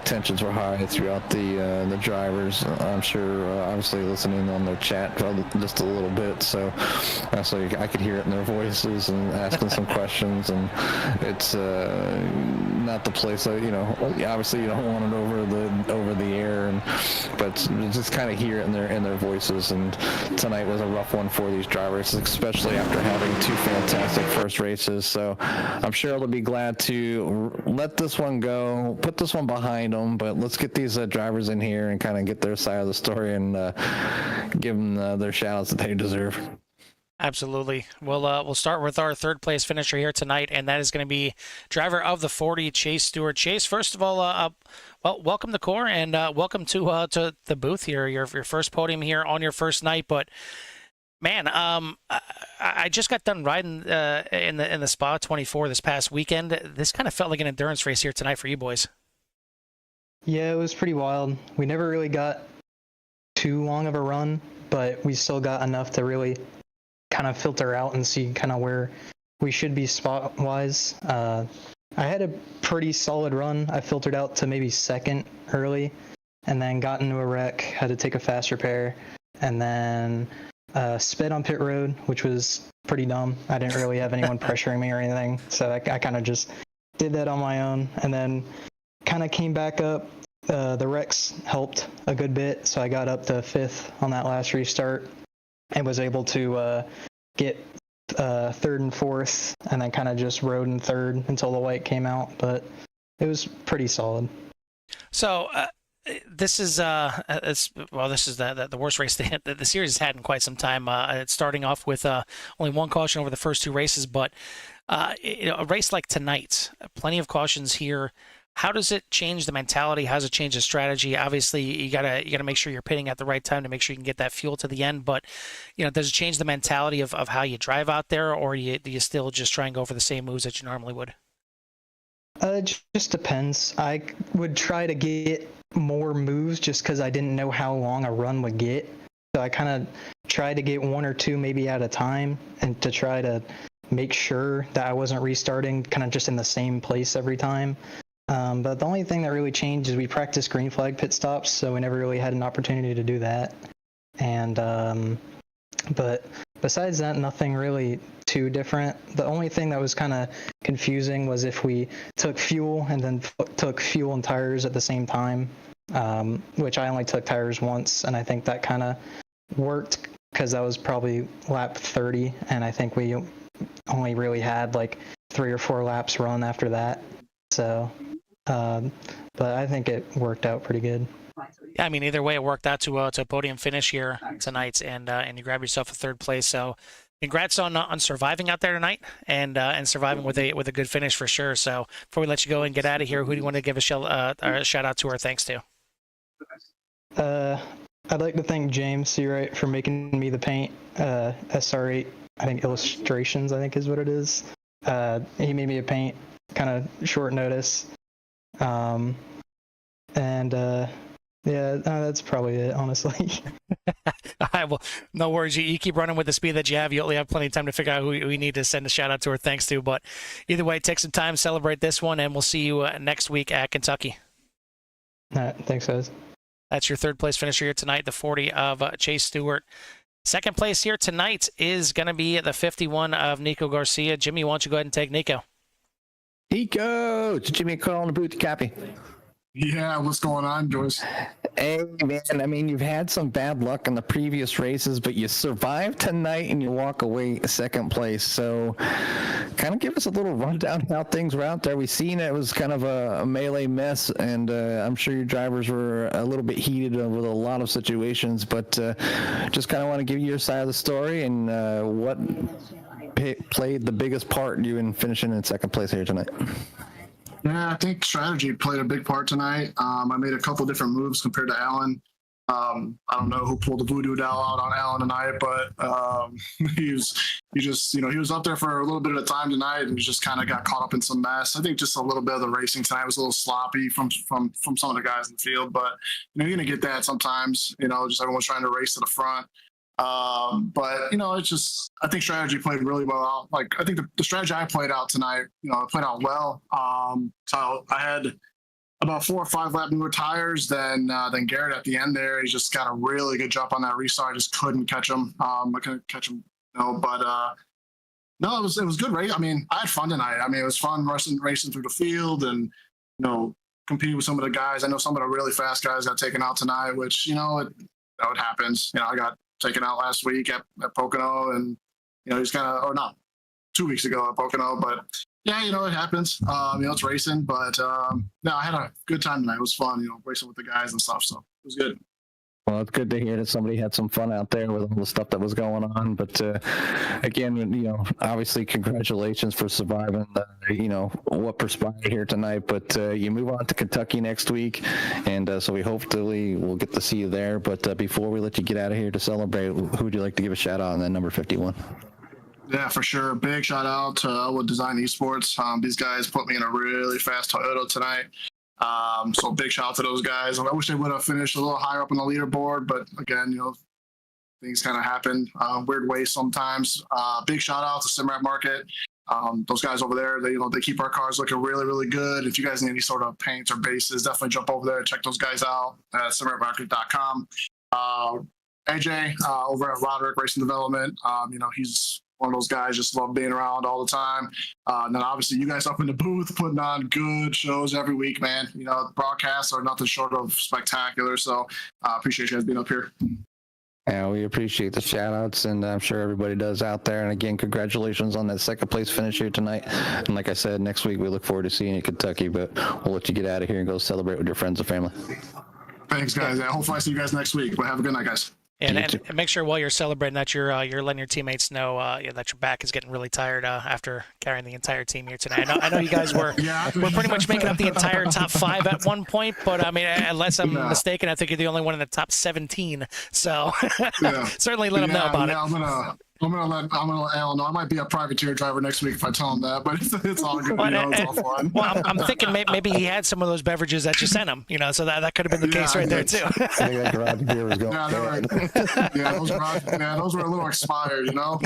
tensions were high throughout the drivers. I'm sure, obviously listening on their chat just a little bit, so I could hear it in their voices and asking some questions, and it's not the place that, obviously you don't want it over the air, but just kind of hear it in their voices. And tonight was a rough one for these drivers, especially after having 2 fantastic first races. So I'm sure they'll be glad to let this one go, put this one behind them, but let's get these drivers in here and kind of get their side of the story and give them their shout outs that they deserve. Absolutely. We'll start with our 3rd place finisher here tonight, and that is going to be driver of the 40, Chase Stewart. Chase, first of all, well, welcome to CORE, and welcome to the booth here. Your first podium here on your first night. But man, I just got done riding in the Spa 24 this past weekend. This kind of felt like an endurance race here tonight for you boys. Yeah, it was pretty wild. We never really got too long of a run, but we still got enough to really kind of filter out and see kind of where we should be spot wise. I had a pretty solid run. I filtered out to maybe 2nd early, and then got into a wreck, had to take a fast repair, and then sped on pit road, which was pretty dumb. I didn't really have anyone pressuring me or anything, so I kind of just did that on my own, and then kind of came back up. The wrecks helped a good bit, so I got up to 5th on that last restart and was able to get third and fourth, and then kind of just rode in third until the light came out. But it was pretty solid. So this is the worst race that the series has had in quite some time. It's starting off with only one caution over the first two races, but a race like tonight, plenty of cautions here. How does it change the mentality? How does it change the strategy? Obviously, you gotta make sure you're pitting at the right time to make sure you can get that fuel to the end. But does it change the mentality of how you drive out there, or do you still just try and go for the same moves that you normally would? It just depends. I would try to get more moves just because I didn't know how long a run would get. So I kind of tried to get one or two maybe at a time, and to try to make sure that I wasn't restarting kind of just in the same place every time. But the only thing that really changed is we practiced green flag pit stops, so we never really had an opportunity to do that. And but besides that, nothing really too different. The only thing that was kind of confusing was if we took fuel and then took fuel and tires at the same time, which I only took tires once, and I think that kind of worked because that was probably lap 30, and I think we only really had like 3 or 4 laps run after that. So, but I think it worked out pretty good. Yeah, I mean, either way, it worked out to a podium finish here tonight, and you grab yourself a third place. So, congrats on surviving out there tonight, and surviving with a good finish for sure. So, before we let you go and get out of here, who do you want to give a shout out to or thanks to? I'd like to thank James Seawright for making me the paint. SR8, I think illustrations, I think is what it is. He made me a paint kind of short notice. Yeah, that's probably it, honestly. All right, well, no worries. You keep running with the speed that you have. You'll have plenty of time to figure out who we need to send a shout out to or thanks to. But either way, take some time, celebrate this one, and we'll see you next week at Kentucky. All right, thanks, guys. That's your third place finisher here tonight, the 40 of Chase Stewart. Second place here tonight is going to be the 51 of Nico Garcia. Jimmy, why don't you go ahead and take Nico? Nico, it's Jimmy calling the booth copy. Yeah, what's going on, Joyce? Hey, man, I mean, you've had some bad luck in the previous races, but you survived tonight and you walk away second place. So kind of give us a little rundown how things were out there. We seen it was kind of a melee mess, and I'm sure your drivers were a little bit heated with a lot of situations, but just kind of want to give you your side of the story and what played the biggest part in you in finishing in second place here tonight. Yeah, I think strategy played a big part tonight. I made a couple different moves compared to Alan. I don't know who pulled the voodoo doll out on Alan tonight, but he was up there for a little bit of time tonight, and he just kind of got caught up in some mess. I think just a little bit of the racing tonight was a little sloppy from some of the guys in the field, but you're gonna get that sometimes. Just everyone's trying to race to the front. But it's just, I think strategy played really well out. Like, I think the strategy I played out tonight, it played out well. So I had about 4 or 5 lap newer tires than Garrett at the end there. He just got a really good jump on that restart. I just couldn't catch him. I couldn't catch him, but no, it was good, right? I mean, I had fun tonight. I mean, it was fun racing through the field and, competing with some of the guys. I know some of the really fast guys got taken out tonight, which, it happens. I got taken out last week at Pocono, and he's kind of, or not 2 weeks ago at Pocono, but yeah, it happens. It's racing, but no, I had a good time tonight. It was fun, racing with the guys and stuff, so it was good. Well, it's good to hear that somebody had some fun out there with all the stuff that was going on. But again, obviously, congratulations for surviving what perspired here tonight. But you move on to Kentucky next week, and so hopefully we'll get to see you there. But before we let you get out of here to celebrate, who would you like to give a shout out on that number 51? Yeah, for sure. Big shout out to Elwood Design Esports. These guys put me in a really fast Toyota tonight. So big shout out to those guys. I wish they would have finished a little higher up on the leaderboard, but again, things kind of happen weird ways sometimes. Big shout out to Simrat Market. Those guys over there, they keep our cars looking really, really good. If you guys need any sort of paints or bases, definitely jump over there and check those guys out at simratmarket.com. AJ over at Roderick Racing Development, he's one of those guys, just love being around all the time. And then obviously you guys up in the booth putting on good shows every week, man. The broadcasts are nothing short of spectacular. So appreciate you guys being up here. Yeah, we appreciate the shout outs, and I'm sure everybody does out there. And again, congratulations on that second place finish here tonight. And like I said, next week we look forward to seeing you in Kentucky, but we'll let you get out of here and go celebrate with your friends and family. Thanks, guys. Yeah, hopefully I see you guys next week. But have a good night, guys. And make sure while you're celebrating that you're letting your teammates know that your back is getting really tired after carrying the entire team here tonight. I know you guys were pretty much making up the entire top 5 at one point, but I mean, unless I'm mistaken, I think you're the only one in the top 17. So certainly let them know about it. I'm gonna let Alan know. I might be a privateer driver next week if I tell him that, but it's all good. It's all fun. Well, I'm thinking maybe he had some of those beverages that you sent him. So that could have been the case right there too. Those were a little expired. All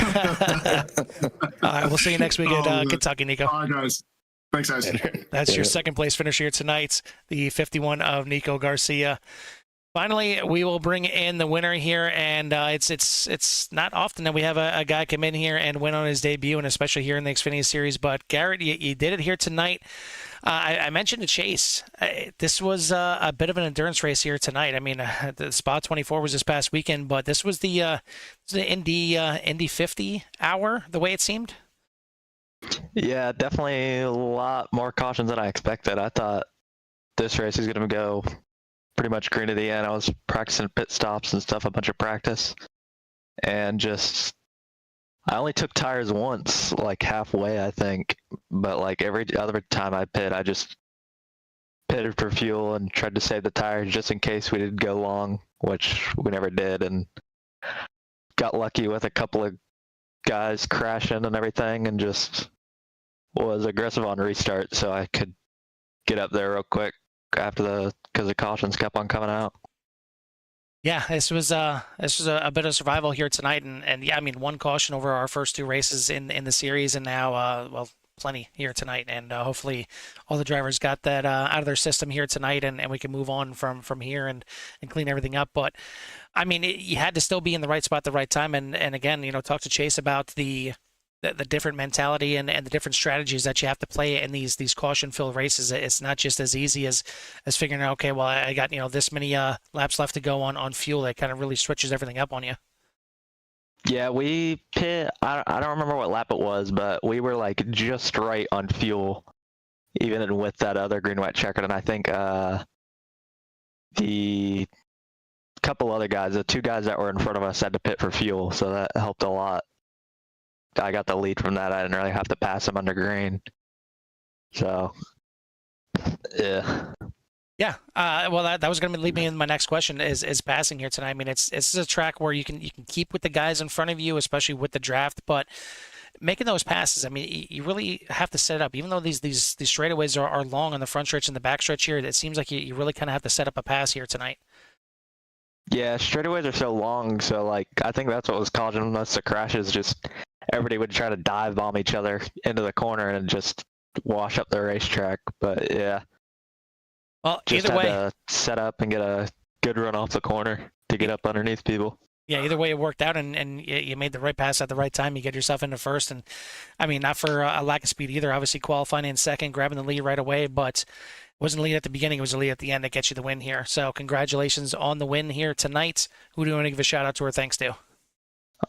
right, we'll see you next week at Kentucky, Nico. All right, guys. Thanks, guys. That's your second place finish here tonight, the 51 of Nico Garcia. Finally, we will bring in the winner here, and it's not often that we have a guy come in here and win on his debut, and especially here in the Xfinity Series. But Garrett, you did it here tonight. I mentioned the chase. This was a bit of an endurance race here tonight. I mean, the Spa 24 was this past weekend, but this was the Indy 50 hour, the way it seemed. Yeah, definitely a lot more cautions than I expected. I thought this race was going to go pretty much green to the end. I was practicing pit stops and stuff, a bunch of practice, and I only took tires once, like halfway, I think, but like every other time I pit, I just pitted for fuel and tried to save the tires just in case we did go long, which we never did, and got lucky with a couple of guys crashing and everything, and just was aggressive on restart so I could get up there real quick because the cautions kept on coming out. Yeah, this was a bit of survival here tonight, and yeah, I mean, one caution over our first 2 races in the series, and now plenty here tonight, and hopefully all the drivers got that out of their system here tonight, and we can move on from here and clean everything up. But I mean, you had to still be in the right spot at the right time, and again, talk to Chase about the different mentality and the different strategies that you have to play in these caution-filled races. It's not just as easy as figuring out, okay, well, I got this many laps left to go on fuel. That kind of really switches everything up on you. Yeah, we pit. I don't remember what lap it was, but we were like just right on fuel, even with that other green-white checkered. And I think the couple other guys, the 2 guys that were in front of us, had to pit for fuel, so that helped a lot. I got the lead from that. I didn't really have to pass him under green. So, yeah. Yeah. Well, that was going to lead me in my next question is passing here tonight. I mean, it's a track where you can keep with the guys in front of you, especially with the draft, but making those passes, I mean, you really have to set it up. Even though these straightaways are long on the front stretch and the back stretch here, it seems like you really kind of have to set up a pass here tonight. Yeah, straightaways are so long, so like I think that's what was causing most of the crashes. Just everybody would try to dive bomb each other into the corner and just wash up the racetrack. But yeah, well, just either way, had to set up and get a good run off the corner to get up underneath people. Yeah, either way it worked out, and you made the right pass at the right time. You get yourself into first, and I mean, not for a lack of speed either. Obviously, qualifying in second, grabbing the lead right away, but it wasn't a lead at the beginning. It was a lead at the end that gets you the win here. So congratulations on the win here tonight. Who do you want to give a shout out to or thanks to?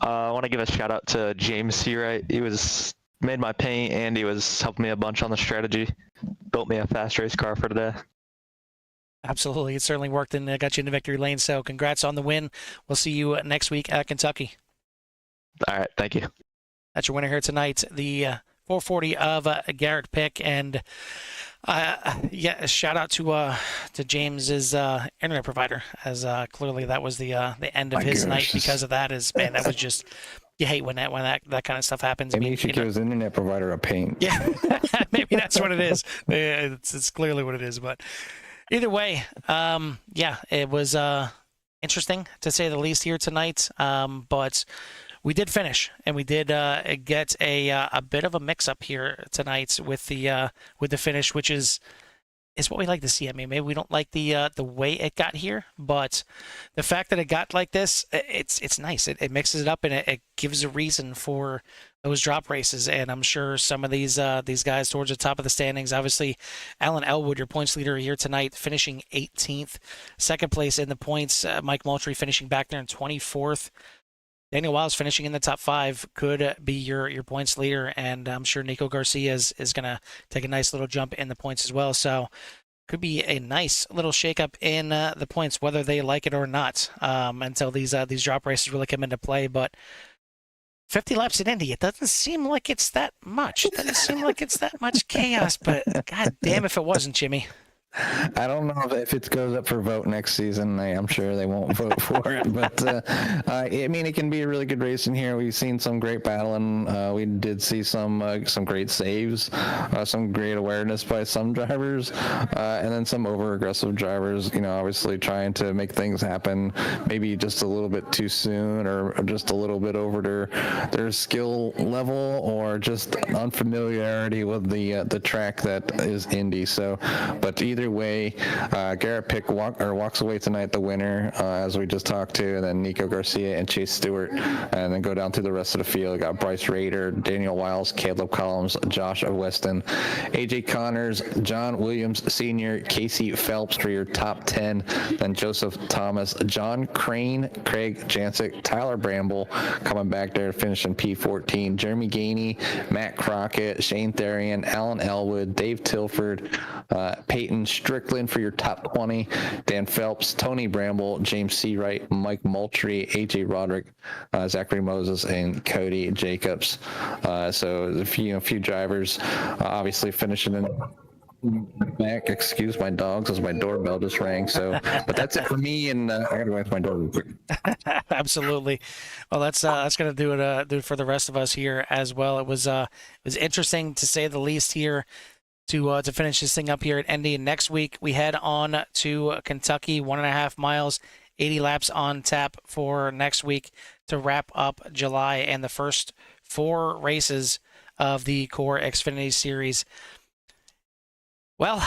I want to give a shout out to James Seawright. He made my paint, and he was helping me a bunch on the strategy. Built me a fast race car for today. Absolutely. It certainly worked and got you in the victory lane. So congrats on the win. We'll see you next week at Kentucky. All right. Thank you. That's your winner here tonight. The 440 of Garrett Pick. And yeah, shout out to James's internet provider, as clearly that was the end of his night because of that. Man, that was just, you hate when that kind of stuff happens. Maybe you should give his internet provider a paint. Yeah, maybe that's what it is. It's clearly what it is. But either way, yeah, it was interesting to say the least here tonight. But we did finish, and we did get a bit of a mix-up here tonight with the finish, which is is what we like to see. I mean, maybe we don't like the way it got here, but the fact that it got like this, it's nice. It mixes it up, and it gives a reason for those drop races. And I'm sure some of these guys towards the top of the standings, obviously, Alan Elwood, your points leader here tonight, finishing 18th, second place in the points. Mike Moultrie finishing back there in 24th. Daniel Wiles finishing in the top 5 could be your points leader, and I'm sure Nico Garcia is going to take a nice little jump in the points as well. So could be a nice little shakeup in the points, whether they like it or not, until these drop races really come into play. But 50 laps in Indy, it doesn't seem like it's that much. It doesn't seem like it's that much chaos, but god damn if it wasn't, Jimmy. I don't know if it goes up for vote next season. I'm sure they won't vote for it, but I mean, it can be a really good race in here. We've seen some great battling. We did see some great saves, some great awareness by some drivers, and then some over-aggressive drivers. You know, obviously trying to make things happen, maybe just a little bit too soon, or just a little bit over their skill level, or just unfamiliarity with the track that is Indy. So, but either way, Garrett Pick walks away tonight the winner, as we just talked to, and then Nico Garcia and Chase Stewart, and then go down through the rest of the field. We got Bryce Rader, Daniel Wiles, Caleb Collins, Josh Weston, AJ Connors, John Williams Sr., Casey Phelps for your top 10, then Joseph Thomas, John Crane, Craig Jancic, Tyler Bramble coming back there finishing P14, Jeremy Gainey, Matt Crockett, Shane Therian, Alan Elwood, Dave Tilford, Peyton Strickland for your top 20, Dan Phelps, Tony Bramble, James Seawright, Mike Moultrie, AJ Roderick, Zachary Moses, and Cody Jacobs. So a few drivers obviously finishing in back. Excuse my dogs as my doorbell just rang. So, but that's it for me, and I gotta go answer my door real quick. Absolutely. Well, that's gonna do it for the rest of us here as well. It was interesting to say the least here to finish this thing up here at Indy. Next week we head on to Kentucky, 1.5 miles, 80 laps on tap for next week to wrap up July and the first 4 races of the CORE Xfinity Series. Well,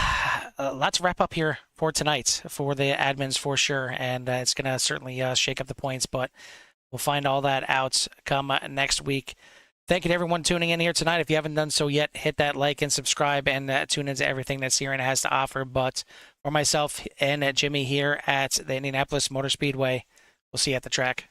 lots to wrap up here for tonight for the admins for sure, and it's going to certainly shake up the points, but we'll find all that out come next week. Thank you to everyone tuning in here tonight. If you haven't done so yet, hit that like and subscribe and tune into everything that Siren has to offer. But for myself and Jimmy here at the Indianapolis Motor Speedway, we'll see you at the track.